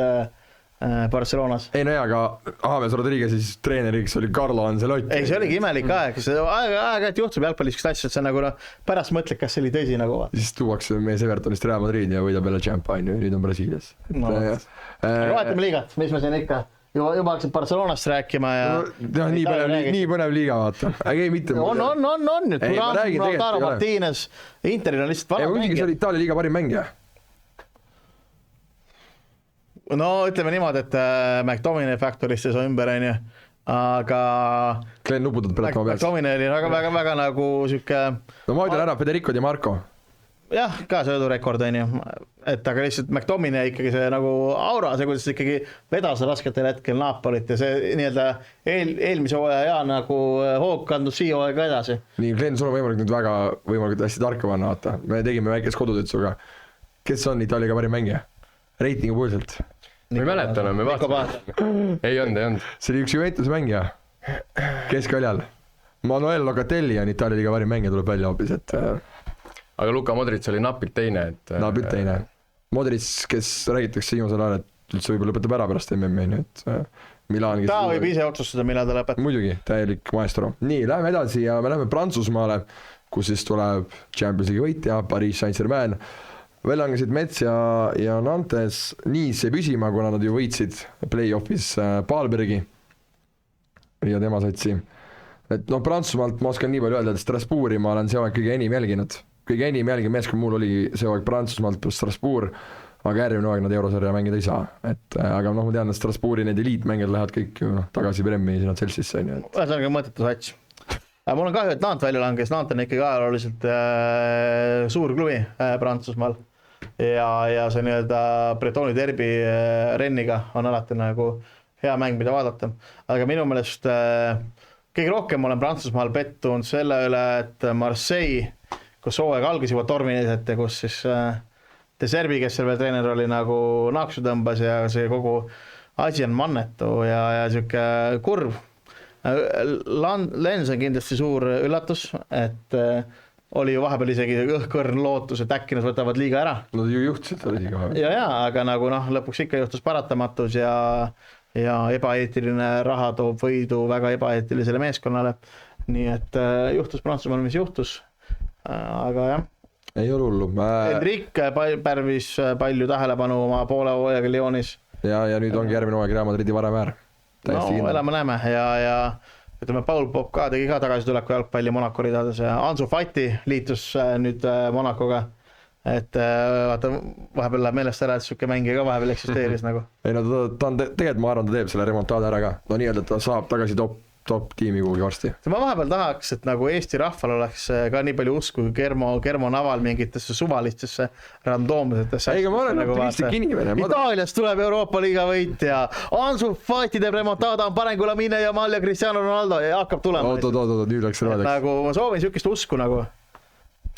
Barcelonas. Ei no hea, aga James Rodriguez siis treeneriks oli Carlo Ancelotti. Ei, see oligi imelik aeg, aeg-aeg juhtub jalgpallis asju, et see nagu pärast mõtled, kas see oli tõsi nagu. Siis tuuakse mees Evertonist Real Madrid ja võidab jälle Champagne, nüüd on Brasiilias. Vaatame liigat, mis me siin ikka juba hakkasid Barcelonast rääkima ja nii põnev liiga vaata. Ei, mitte on. Lautaro Martínez, Interil on lihtsalt vana mängija. See oli Itaalia liiga parim mängija. No ütleme niimoodi, et McTominay Factoristes on ümber, aga Glenn nuputad praegu ma peaks. McTominay oli väga nagu siuke. No ma ütlen ära Federico Di Marco. Jah, ka söödurekord on ju, et aga lihtsalt McTominay ikkagi see nagu aura, see kuidas ikkagi vedas rasketel hetkel Napolit ja see nii-öelda eelmise hooaja ja nagu hoog kandus siia hooaega edasi. Nii, Glenn, sul on võimalik nüüd võimalik hästi tarka panna, vaata. Me tegime väikest kodutütsuga. Kes on Itaaliaga parim mängija? Reitingu puuselt. Me mäletame, me vaatame. Ei olnud. See oli üks Juventus mängija. Keskaljal. Manuel Locatelli on Itaalia liiga parim mängija, tuleb välja hoopis, et... Aga Luka Modric oli napilt teine, et... Napilt teine. Modric, kes räägitakse viimasel ajal, et üldse võib-olla lõpetab ära pärast MM-i, et Milan... Ta võib ise otsustada, millal ta lõpetab. Muidugi, täielik maestro. Nii, läheme edasi ja me läheme Prantsusmaale, kus siis tuleb Champions League võitja, Paris Saint-Germain. Veel langesid Metz ja Nantes Nice jäi püsima, kuna nad ju võitsid play-offis Palbergi ja tema satsi. Et no Prantsusmaalt ma oskan nii palju öelda, et Strasbourgi ma olen see aeg kõige enim jälginud. Kõige enim jälginud meeskond mul oli see aeg Prantsusmaalt plus Strasbourg, aga järgmine aeg nad eurosarja mängida ei saa. Aga noh, ma tean, et Strasbourgi need eliitmängijad lähevad kõik ju tagasi Premmi ja Chelsea'sse. Ühesõnaga mõttetu sats. Mul on kahju, et Nant välja langes, Nant on ikkagi ajalooliselt suur klubi Prantsusmaal ja see nii-öelda Bretoni derbi Renniga on alati nagu hea mäng, mida vaadata. Aga minu meelest kõige rohkem ma olen Prantsusmaal pettunud selle üle, et Marseille, kus hooaeg algas juba tormiliselt ja kus siis De Serbi, kes seal veel treener oli, nagu naaksu tõmbas ja see kogu asi on mannetu ja siuke kurb. Lens on kindlasti suur üllatus, et oli ju vahepeal isegi õhkõrn lootus, et äkki nad võtavad liiga ära. Nad ju juhtisid seal isegi vahepeal. Ja, aga nagu lõpuks ikka juhtus paratamatus ja ebaeetiline raha toob võidu väga ebaeetilisele meeskonnale. Nii et juhtus Prantsusmaal, mis juhtus. Aga jah. Ei ole hullu. Hendrik pärvis palju tähelepanu oma poole hooajaga Lyonis. Ja nüüd ongi järgmine hooaeg Real Madridi varemäär. No, elame-näeme ja ütleme, Paul Popp ka tegi ka tagasituleku jalgpalli Monaco ridades ja Ansu Fati liitus nüüd Monacoga. Et vaata, vahepeal läheb meelest ära, et siuke mängija ka vahepeal eksisteeris nagu. Ei no ta on tegelikult, ma arvan, ta teeb selle remontaada ära ka. No nii öelda, ta saab tagasi top tiimi kuhugi varsti. Ma vahepeal tahaks, et nagu Eesti rahval oleks ka nii palju usku Germo Naval mingitesse suvalistesse randoomsetesse. Ei, ma olen optimistlik inimene. Itaalias tuleb Euroopa Liiga võit ja Ansu Fati teeb remontaada, on parem kui Lamine Yamal ja Cristiano Ronaldo ja hakkab tulema. Oot, nüüd läks rõvedaks. Nagu ma soovin siukest usku nagu.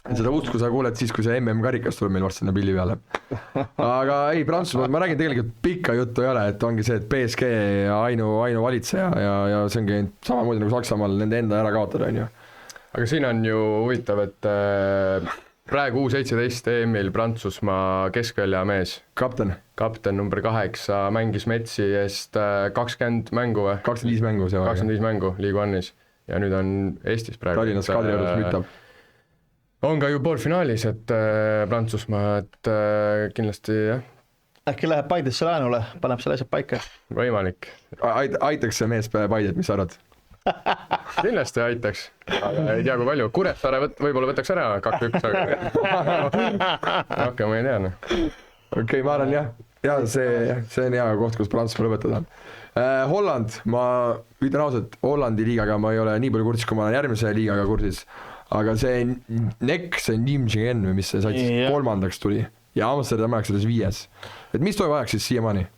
Seda usku sa kuuled siis, kui see MM-karikas tuleb meil varsti sinna pilli peale. Aga ei, Prantsusmaal, ma räägin tegelikult pikka juttu ei ole, et ongi see, et PSG ainu valitseja ja see ongi samamoodi nagu Saksamaal nende enda ära kaotada, on ju. Aga siin on ju huvitav, et praegu U17 EM-il Prantsusmaa keskvälja mees. Kapten number 8 mängis Metsi eest 20 mängu või? 25 mängu see. 25 mängu Liigu Annis ja nüüd on Eestis praegu. Tallinnas Kadriorus mütab. On ka ju poolfinaalis, et Prantsusmaa, et kindlasti jah. Äkki läheb Paidesse laenule, paneb selle asjad paika. Võimalik. Aitaks see mees Paidet, mis sa arvad? Kindlasti aitaks. Ei tea kui palju. Kuressaare võib-olla võtaks ära 2-1, aga rohkem ei tea. Okei, ma arvan jah. Ja see on hea koht, kus Prantsusmaa lõpetada. Holland, ma ütlen ausalt, Hollandi liigaga ma ei ole nii palju kursis, kui ma olen järgmise liigaga kursis. Aga see Nek, see Nimjigen või mis see sats 3. tuli ja Amsterdam ajaks selles 5. Et mis toimub ajaks siis siiamaani?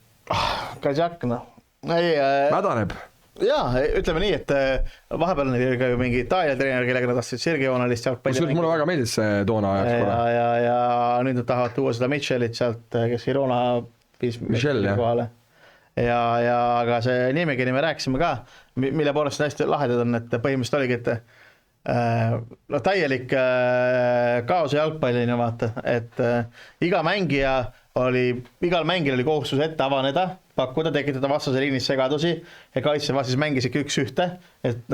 Kajak, noh. Mädaneb? Jaa, ütleme nii, et vahepeal oli ka mingi Itaalia treener, kellega nad tahtsid Sergei-joonalist jalgpalli. Kusjuures mulle väga meeldis see toona ajaks korra. Ja nüüd nad tahavad tuua seda Michelit sealt, kes Girona viis kohale. Aga see Nimjegeni me rääkisime ka, mille poolest hästi lahedad on, et põhimõtteliselt oligi, et täielik kaose jalgpallini vaata, et igal mängijal oli kohustus ette avaneda, pakkuda, tekitada vastase liinis segadusi ja kaitsev siis mängis ikka 1-1, et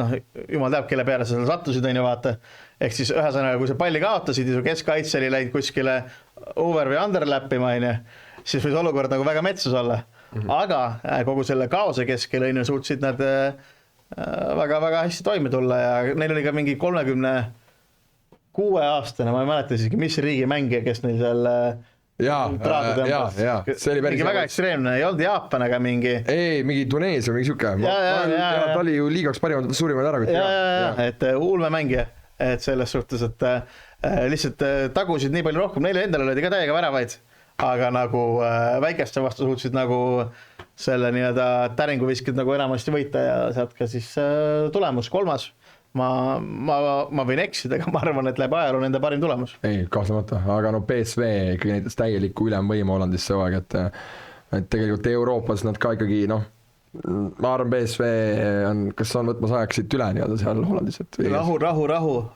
jumal teab, kelle peale sa seal sattusid, on ju vaata. Ehk siis ühesõnaga, kui sa palli kaotasid ja su keskkaitse oli läinud kuskile over või underlappima, siis võis olukord nagu väga metsas olla. Aga kogu selle kaose keskel suutsid nad väga-väga hästi toime tulla ja neil oli ka mingi 36 aastane, ma ei mäleta isegi, mis riigi mängija, kes neil seal praadu tõmbas. See oli päris väga ekstreemne, ei olnud Jaapan, aga mingi... Ei, mingi Tunees või mingi siuke. Ta oli ju liigaks suurimaid ära. Et ulmemängija, et selles suhtes, et lihtsalt tagusid nii palju rohkem, neile endale olid ka täiega väravaid, aga nagu väikeste vastu suutsid nagu selle nii-öelda täringu viskid nagu enamasti võita ja sealt ka siis tulemus 3. Ma võin eksida, aga ma arvan, et läbi ajaloo nende parim tulemus. Ei, kahtlemata, aga no PSV ikkagi näitas täielikku ülemvõimu Hollandis see aeg, et tegelikult Euroopas nad ka ikkagi ma arvan, PSV on, kas on võtmas ajaks siit üle nii-öelda seal Hollandis, et rahu.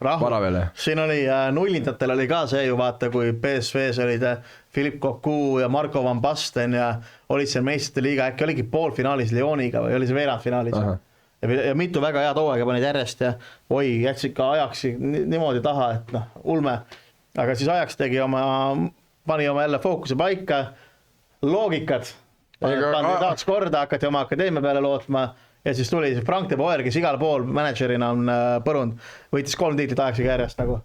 Varavele. Siin oli nullindatel oli ka see ju vaata, kui PSV-s olid Philippe Cocu ja Marco Van Basten ja olid seal meistrite liiga, äkki oligi poolfinaalis Lyoniga või oli see veerandfinaalis ja mitu väga head hooaega panid järjest ja jätsid ka Ajaxi niimoodi taha, et ulme, aga siis Ajax pani oma jälle fookuse paika, loogikad tahaks korda, hakati oma akadeemia peale lootma ja siis tuli Frank de Boer, kes igal pool managerina on põrunud, võitis 3 tiitlit Ajaxiga järjest nagu.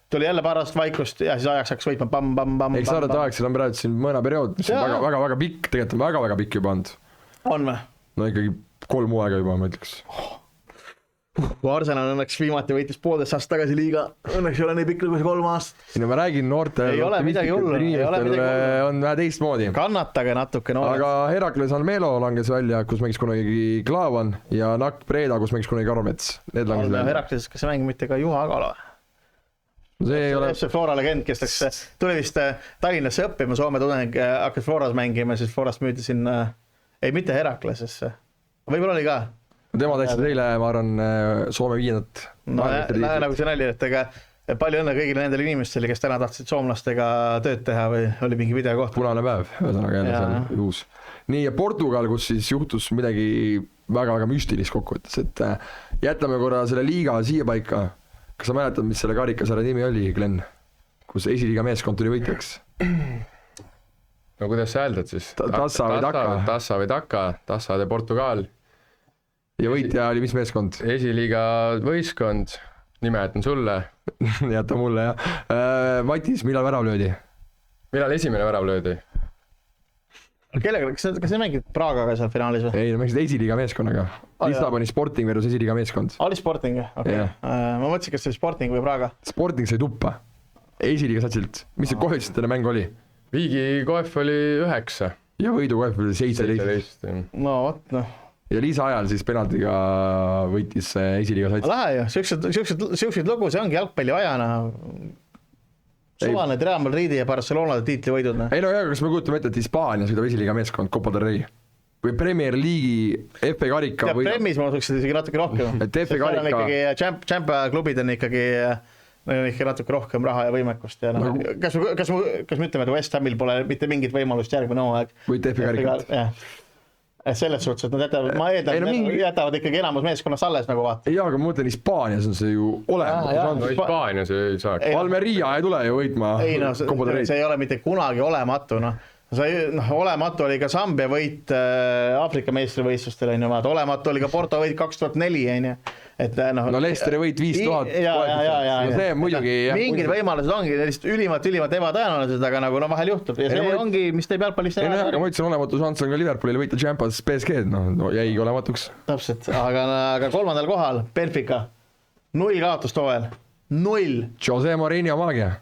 Tuli jälle parast vaikust ja siis Ajax hakkas võitma bam. Eks arvad, Ajaxil on praegu siin mõne periood, mis on väga-väga pikk, tegelikult on väga-väga pikk juba olnud. On või? No ikkagi 3 hooaega juba, ma ütleks. kui Arsenal õnneks viimati võitis 1,5 aastat tagasi liiga, õnneks ei ole nii pikk nagu see 3 aastat. no ma räägin noortel Ei ole midagi hullu, ei ole midagi hullu. on vähe teistmoodi. Kannatage natuke noored. aga Herakles Almelo langes välja, kus mängis kunagi Klaavan ja Nakk Breda, kus mängis kunagi Karomets. Need langes välja. Herakles, kas see mängib mitte ka Juha Agala? See ei ole... FC Flora legend, kes läks, tuli vist Tallinnasse õppima, Soome tudeng hakkas Floras mängima, siis Florast müüdi sinna, ei mitte Heraklesesse, võib-olla oli ka. Tema täitsa teile, ma arvan, Soome 5. No nagu see nali, et ega palju õnne kõigile nendele inimestele, kes täna tahtsid soomlastega tööd teha või oli mingi videokoht. Punane päev, ühesõnaga jälle seal uus. Nii, ja Portugal, kus siis juhtus midagi väga-väga müstilist kokkuvõttes, et jätame korra selle liiga siia paika. Kas sa mäletad, mis selle karikasarja nimi oli, Glenn? Kus esiliiga meeskond tuli võitjaks? No kuidas sa hääldad siis? Tassa või Taka? Tassa või Taka, Tassa de Portugal. Ja võitja oli mis meeskond? Esiliiga võistkond, nime jätan sulle. Jäta mulle, jah. Matis, millal värav löödi? Millal esimene värav löödi? Kellega, kas sa mängid Praagaga seal finaalis või? Ei, no mängisid esiliiga meeskonnaga. Lissaboni Sporting versus esiliiga meeskond. Oli Sporting, okei. Ma mõtlesin, kas see oli Sporting või Praga. Sporting sai tuppa. Esiliiga satsilt. Mis see koefitsentine mäng oli? Viigi koef oli 9. Ja võidu koef oli 17. No vot, noh. Ja lisaajal siis penaltiga võitis esiliiga sats. Lahe ju, siuksed lugu, see ongi jalgpalli ajana. Suvane Real Madridi ja Barcelona tiitli võidud. Ei no jah, kas me kujutame ette, et Hispaania sõidab esiliiga meeskond Copa del Rey või Premier League'i FA karika või... Premis ma usuks isegi natuke rohkem. Et FA karika... Champa klubid on ikkagi natuke rohkem raha ja võimekust. Ja no. Kas me ütleme, et West Hamil pole mitte mingit võimalust järgmine hooaeg? Võite FA karikat. Selles suhtes, et nad jätavad, ma eeldan, jätavad ikkagi enamus meeskonnas alles nagu vaata. Jaa, aga ma mõtlen, Hispaanias on see ju olemas. No Hispaanias ei saa. Almeria ei tule ju võitma. Ei no, see ei ole mitte kunagi olematu, noh. Olematu oli ka Zambia võit Aafrika meistrivõistlustel, olematu oli ka Porto võit 2004, no Leicesteri võit 5000. See on muidugi... Mingid võimalused ongi ülimalt ebatõenäolised, aga nagu vahel juhtub ja see ongi, mis teeb jalgpallist ära. Aga ma ütlesin olematu šanss on ka Liverpoolile võita Champions PSG-d, no jäigi olematuks. Täpselt, aga 3. kohal Benfica, 0 kaotust hooajal, 0. Jose Mourinho maagia.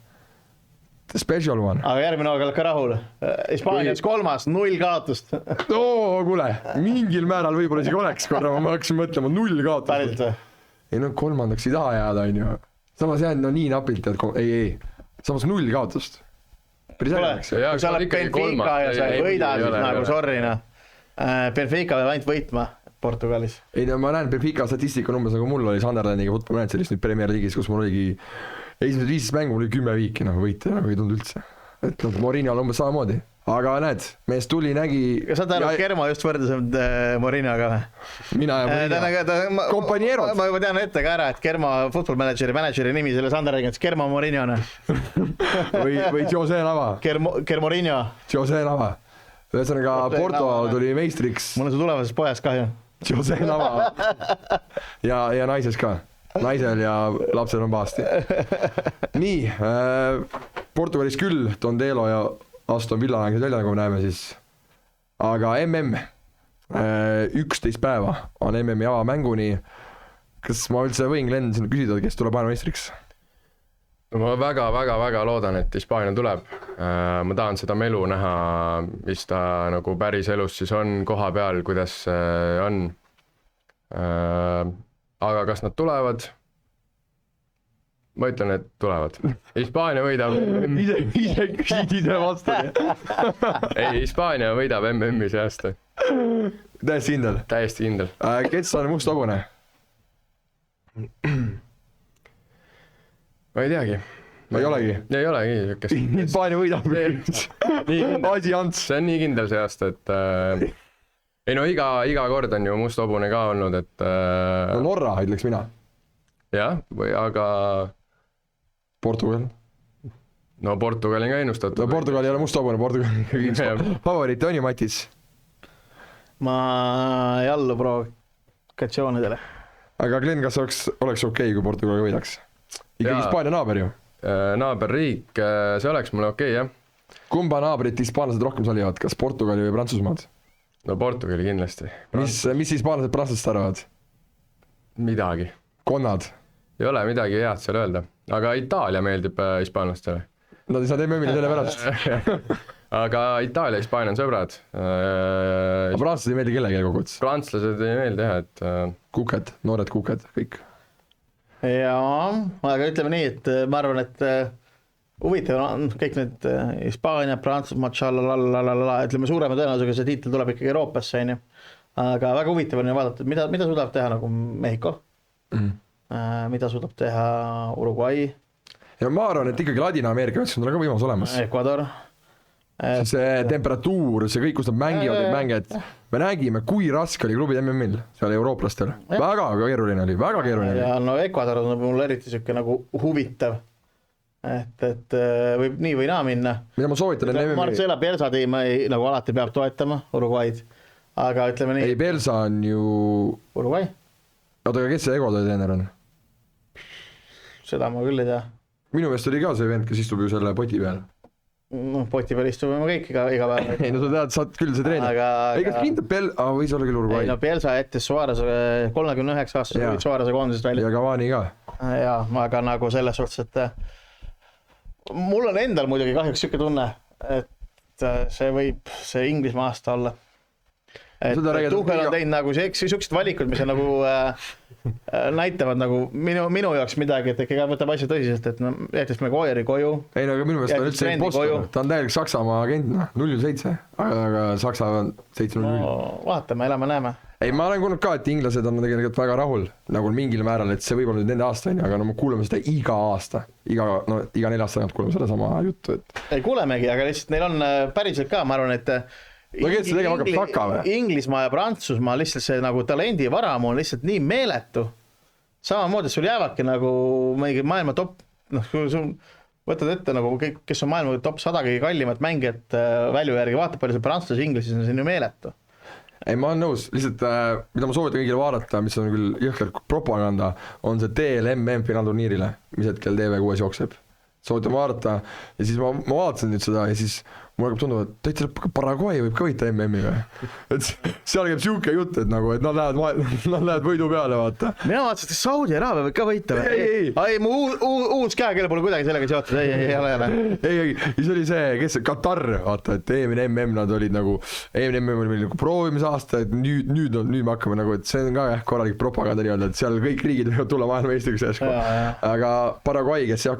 The special one. Aga järgmine hooaeg oled ka rahul. Hispaanias 3. 0 kaotust. Kuule, mingil määral võib-olla isegi oleks korra, ma hakkasin mõtlema 0 kaotust. Päriselt või? Ei no 3. ei taha jääda, on ju. Samas jäänud nii napilt, et ei. Samas 0 kaotust. Päris ääreks. Kui sa oled Benfica ja sa ei võida, siis nagu sorrina. Benfica peab ainult võitma Portugalis. Ei no ma näen Benfica statistika umbes nagu mul oli Sunderlandiga Football Managerist nüüd Premier League'is, kus mul oligi esimesed 15 mängu oli 10 viiki, võita nagu ei tulnud üldse. Et Mourinho on umbes samamoodi. Aga näed, mees tuli, nägi... Kas sa tead, et Kermo just võrdesem Mourinhoga või? Mina ja Mourinho. Kompanierod. Ma juba tean ette ka ära, et Kermo Football Manageri nimi selle Sunderlandiga, et Kermo Mourinho. või Jose Nava. Kermorinho. Jose Nava. Ühesõnaga Porto tuli meistriks. Mul on su tulevases pojas kahju. Jose Nava. Ja naises ka. Naisel ja lapsel on paasti. Nii, Portugalis küll Tondelo ja Aston Villa längid välja, nagu me näeme siis. Aga 11 päeva on MM-i avamänguni. Kas ma üldse võin, Glenn, sinna küsida, kes tuleb maailmameistriks? Ma väga loodan, et Hispaania tuleb. Ma tahan seda melu näha, mis ta nagu päris elus siis on koha peal, kuidas on. Aga kas nad tulevad? Ma ütlen, et tulevad. Hispaania võidab... Ise küsid ise vastu. Ei, Hispaania võidab MM-i see aasta. Täiesti kindel? Täiesti kindel. Kes on must hobune? Ma ei teagi. Ei olegi? Ei olegi. Hispaania võidab. Asi Ants. See on nii kindel see aasta, et... Ei no iga kord on ju must hobune ka olnud, et... No Norra, ütleks mina. Jah, aga... Portugal. No Portugali ka ennustatud. No Portugal ei ole must hobune, Portugal ikkagi favoriit on ju, Matis? Ma ei allu provokatsioonidele. Aga Glenn, kas oleks okei, kui Portugal võidaks? Ikkagi Hispaania naaber ju. Naaberriik, see oleks mulle okei, jah. Kumba naabrit hispaanlased rohkem salivad, kas Portugali või Prantsusmaad? No Portugali kindlasti. Mis hispaanlased prantslased arvavad? Midagi. konnad. ei ole midagi head seal öelda, aga Itaalia meeldib hispaanlastele. Nad ei saa MM-ile selle pärast. aga Itaalia, Hispaania on sõbrad. Aga prantslased ei meeldi kellegi koguts. Prantslased ei meeldi jah, et kuked, noored kuked, kõik. jaa, aga ütleme nii, et ma arvan, et huvitav on kõik need Hispaania, Prantsusmaa, ütleme suurema tõenäosusega see tiitel tuleb ikkagi Euroopasse, on ju. Aga väga huvitav on ju vaadata, mida suudab teha nagu Mehhiko, mida suudab teha Uruguay. Ja ma arvan, et ikkagi Ladina-Ameerika on ka võimalus olemas. Ecuador. See temperatuur, see kõik, kus nad mängivad neid mänge, et me nägime, kui raske oli klubid MM-il seal eurooplastel. Väga keeruline oli, väga keeruline. Ja no Ecuador on mul eriti siuke nagu huvitav, et võib nii või naa minna. Mida ma soovitan MM-il? Marcela Bielsa tiim nagu alati peab toetama Uruguaid, aga ütleme nii. Ei, Bielsa on ju... Uruguay? Oota, aga kes see Ecuadori teener on? Seda ma küll ei tea. Minu meelest oli ka see vend, kes istub ju selle poti peal. No poti peal istume kõik iga päev. Ei, no sa tead, saad küll see treener. Ei, kas kindab võis olla küll Uruguay? Ei, no Bielsa jättis Suarese 39 aastas olid Suarese koondisest välja. Ja Cavani ka. Jaa, aga nagu selles suhtes, et mul on endal muidugi kahjuks siuke tunne, et see võib see Inglismaa aasta olla. Tuchel on teinud nagu siuksed valikud, mis on nagu näitavad nagu minu jaoks midagi, et ikka võtab asja tõsiselt, et jättis Maguire'i koju. Ei, no aga minu meelest ta on üldse impostor, ta on täielik Saksamaa agent, 0-7, aga Saksa on 7-0. No, vaatame, elame, näeme. Ei, ma olen kuulnud ka, et inglased on tegelikult väga rahul nagu mingil määral, et see võib olla nüüd nende aasta, aga no me kuuleme seda iga aasta, iga 4 aasta kuuleme seda sama juttu. Ei kuulemegi, aga lihtsalt neil on päriselt ka, ma arvan, et no kes see tegema hakkab Saka või? Inglismaa ja Prantsusmaa lihtsalt see nagu talendi varamu on lihtsalt nii meeletu. Samamoodi sul jäävadki nagu mingi maailma top, sul võtad ette nagu kõik, kes on maailma top 100 kõige kallimat mängijat välju järgi, vaata palju see prantslase Inglistis on siin ju meeletu. Ei, ma olen nõus, lihtsalt mida ma soovitan kõigile vaadata, mis on küll jõhker propaganda, on see TLMM finaalturniirile, mis hetkel TV6 jookseb. Soovitan vaadata ja siis ma vaatasin nüüd seda ja siis mul hakkab tunduma, et täitsa Paraguay võib ka võita MM-i või? Et seal käib siuke jutt, et nagu, et nad lähevad võidu peale, vaata. Mina vaatasin, et Saudi Araabia võib ka võita või? Ei, mu uus käekeel pole kuidagi sellega seotud, ei ole. Ei, see oli see, kes Katar, vaata, et eelmine MM nad olid nagu, eelmine MM oli meil nagu proovimise et nüüd me hakkame nagu, et see on ka korralik propaganda nii-öelda, et seal kõik riigid võivad tulla maailma eestiks järsku. Aga Paraguay, kes ju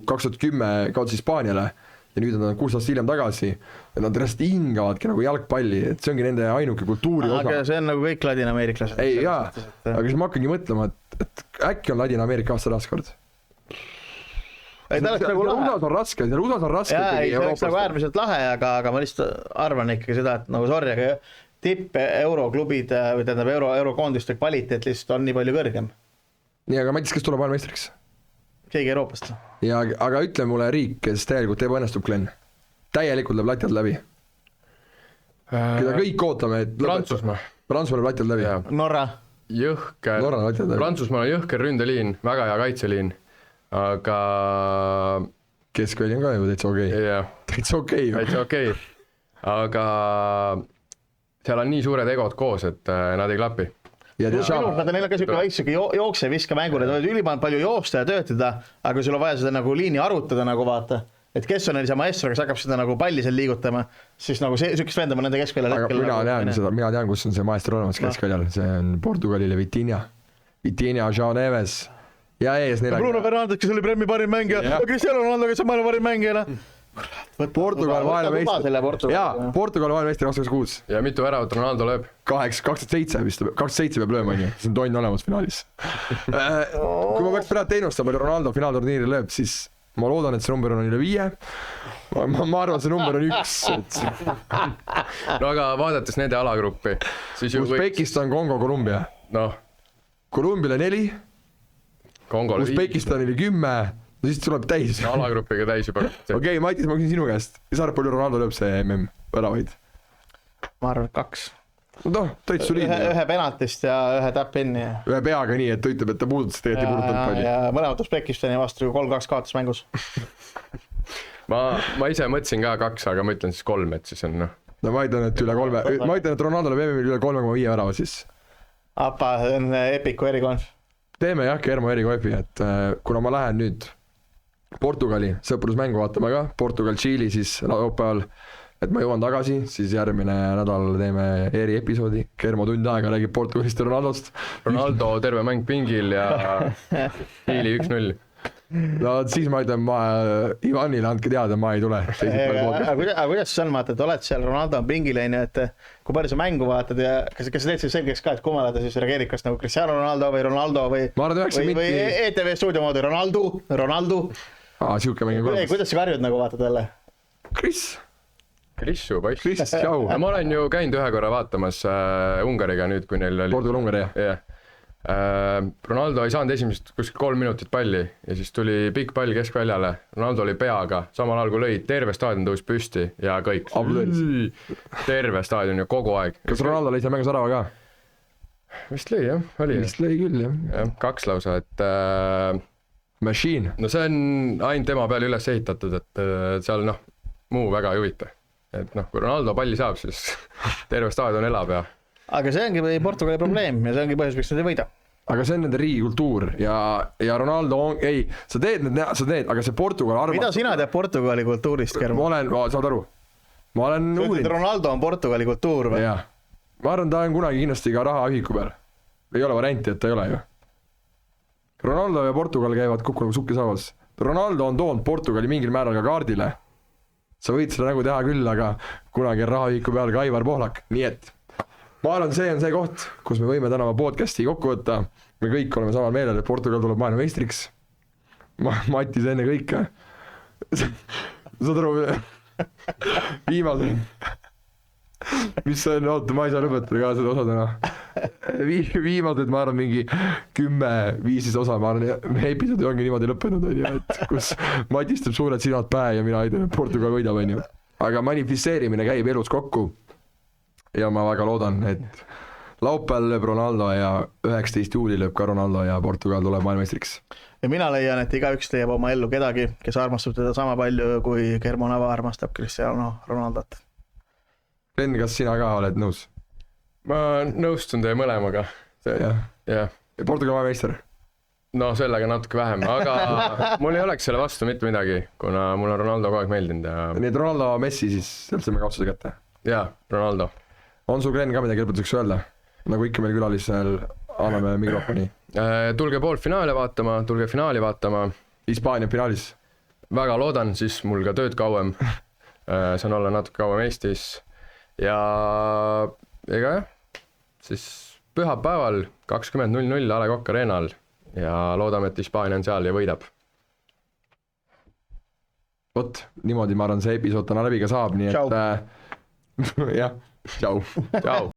2010 kaotas Hispaaniale, ja nüüd on nad 6 aastat hiljem tagasi ja nad rest hingavadki nagu jalgpalli, et see ongi nende ainuke kultuuri osa. Aga see on nagu kõik ladina-ameeriklased. Ei, jaa, aga siis ma hakkangi mõtlema, et äkki on Ladina-Ameerika aasta raskord. Ei, ta oleks nagu lahe. USA-s on raske, USA-s on raske. Jaa, ei, see oleks nagu äärmiselt lahe, aga ma lihtsalt arvan ikkagi seda, et nagu sorry, aga tipp euroklubid või tähendab eurokoondiste kvaliteet lihtsalt on nii palju kõrgem. Nii, aga Matis, kes tuleb maailmeistriks? Keegi Euroopast. Ja, aga ütle mulle riik, kes täielikult ebaõnnestub, Glenn. Täielikult läheb lati alt läbi. Keda kõik ootame, et Prantsusmaa läheb lati alt läbi. Norra. Prantsusmaa on jõhker ründeliin, väga hea kaitseliin, aga keskväli on ka ju täitsa okei. Täitsa okei. Aga seal on nii suured egod koos, et nad ei klapi. Neil on ka siuke väikse jookse viska mängur, et võid ülimalt palju joosta ja töötada, aga sul on vaja seda nagu liini arutada nagu vaata, et kes on neil see maestro, kes hakkab seda nagu palli seal liigutama, siis nagu siukest vendama nende keskväljal hetkel. Aga mina tean, kus on see maestro olemas keskväljal, see on Portugalile Vitinha, João Neves ja ees neil. Bruno Fernandes, kes oli Premi parim mängija, Cristiano Ronaldo, kes on maailma parim mängija. Portugal maailmameistri 2026 ja mitu väravat Ronaldo lööb? 27 peab lööma, see on tonn olemas finaalis. Kui ma peaks praegu ennustama, palju Ronaldo finaalturniiri lööb, siis ma loodan, et see number on üle 5. Ma arvan, see number on 1. No aga vaadates nende alagruppi Usbekistan, Kongo, Kolumbia. Kolumbiale 4, Usbekistanile 10. No siis tuleb täis. Alagrupiga täis juba. Okei, Matis, ma küsin sinu käest. Mis arvab, palju Ronaldo lööb see MM väravaid? Ma arvan, 2. No, täitsa soliidne. Ühe penaltist ja ühe tap-inni. Ühe peaga nii, et ta ütleb, et ta puudutas tegelikult ei puudutanud palju. Ja mõlemad Usbekistani vastu 3-2 kaotas mängus. ma ise mõtlesin ka 2, aga ma ütlen siis 3, et siis on No ma ütlen, et üle 3. Ma ütlen, et Ronaldo lööb MM-il üle 3,5 värava siis. Apa, see on Epiku erikonf. teeme jah Germo erikoefi, et kuna ma lähen nüüd Portugali sõprusmängu vaatama ka, Portugal-Tšiili siis laupäeval, et ma jõuan tagasi, siis järgmine nädal teeme eriepisoodi, Germo tund aega räägib Portugalist ja Ronaldost. Ronaldo terve mäng pingil ja Tšiili 1-0. No siis ma ütlen, Ivanile andke teada, ma ei tule. Aga kuidas see on, vaata, et oled seal, Ronaldo on pingil, et kui palju sa mängu vaatad ja kas sa teed siis selgeks ka, et kumale ta siis reageerib, kas nagu Cristiano Ronaldo või ETV stuudio moodi Ronaldo. Siuke mängib olemas. Kuidas sa karjud nagu vaatad jälle? Krissu poiss. Kris, tšau. Ma olen ju käinud ühe korra vaatamas Ungariga nüüd, kui neil oli Portugal-Ungari, jah? Ronaldo ei saanud esimesed kuskil 3 minutit palli ja siis tuli pikk pall keskväljale, Ronaldo oli peaga, samal ajal kui lõi, terve staadion tõus püsti ja kõik. Terve staadion ja kogu aeg. Kas Ronaldo lõi seal mängus ärava ka? Vist lõi jah, oli. Vist lõi küll jah. 2 lausa, et Machine. no see on ainult tema peale üles ehitatud, et seal muu väga ei huvita. Et kui Ronaldo palli saab, siis terve staadion elab ja aga see ongi Portugali probleem ja see ongi põhjus, miks nad ei võida. Aga see on nende riigikultuur ja Ronaldo on, sa teed, aga see Portugal arvab. Mida sina tead Portugali kultuurist, Germo? Saad aru? Ma olen uurinud. Ronaldo on Portugali kultuur või? Jah. Ma arvan, ta on kunagi kindlasti ka raha ühiku peal. Ei ole varianti, et ta ei ole ju. Ronaldo ja Portugal käivad kokku nagu sukki saavas. Ronaldo on toonud Portugali mingil määral ka kaardile. Sa võid seda nagu teha küll, aga kunagi on raha ühiku peal ka Aivar Pohlak. Nii et ma arvan, see on see koht, kus me võime tänava podcasti kokku võtta. Me kõik oleme samal meelel, et Portugal tuleb maailmameistriks. Matis enne kõike. Saad aru, viimase. Mis see on, oota, ma ei saa lõpetada ka seda osadena. Viimased, ma arvan, mingi 10-15 osa, ma arvan, episoodi ongi niimoodi lõppenud, et kus Matis teeb suured silmad päe ja mina ei tea, Portugal võidab, aga manifesteerimine käib elus kokku. Ja ma väga loodan, et laupäeval lööb Ronaldo ja 19. juuli lööb ka Ronaldo ja Portugal tuleb maailmameistriks. Ja mina leian, et igaüks leiab oma ellu kedagi, kes armastab teda sama palju, kui Germo Nava armastab Cristiano Ronaldot. Ren, kas sina ka oled nõus? Ma nõustun teie mõlemaga. Ja Portugal maailmameister? No sellega natuke vähem, aga mul ei oleks selle vastu mitte midagi, kuna mul on Ronaldo kogu aeg meeldinud. Nii et Ronaldo Messi siis sealt saame kautsuse kätte? Jaa, Ronaldo. On sul Glenn ka midagi lõpetuseks öelda? Nagu ikka meil külalisel anname mikrofoni. Tulge poolfinaali vaatama, tulge finaali vaatama. Hispaania finaalis. Väga loodan, siis mul ka tööd kauem. Saan olla natuke kauem Eestis. Ja ega jah, siis pühapäeval 20.00 A. Le Coq Arenal ja loodame, et Hispaania on seal ja võidab. Vot, niimoodi ma arvan, see episood täna läbi ka saab, nii et jah, tšau. Tšau.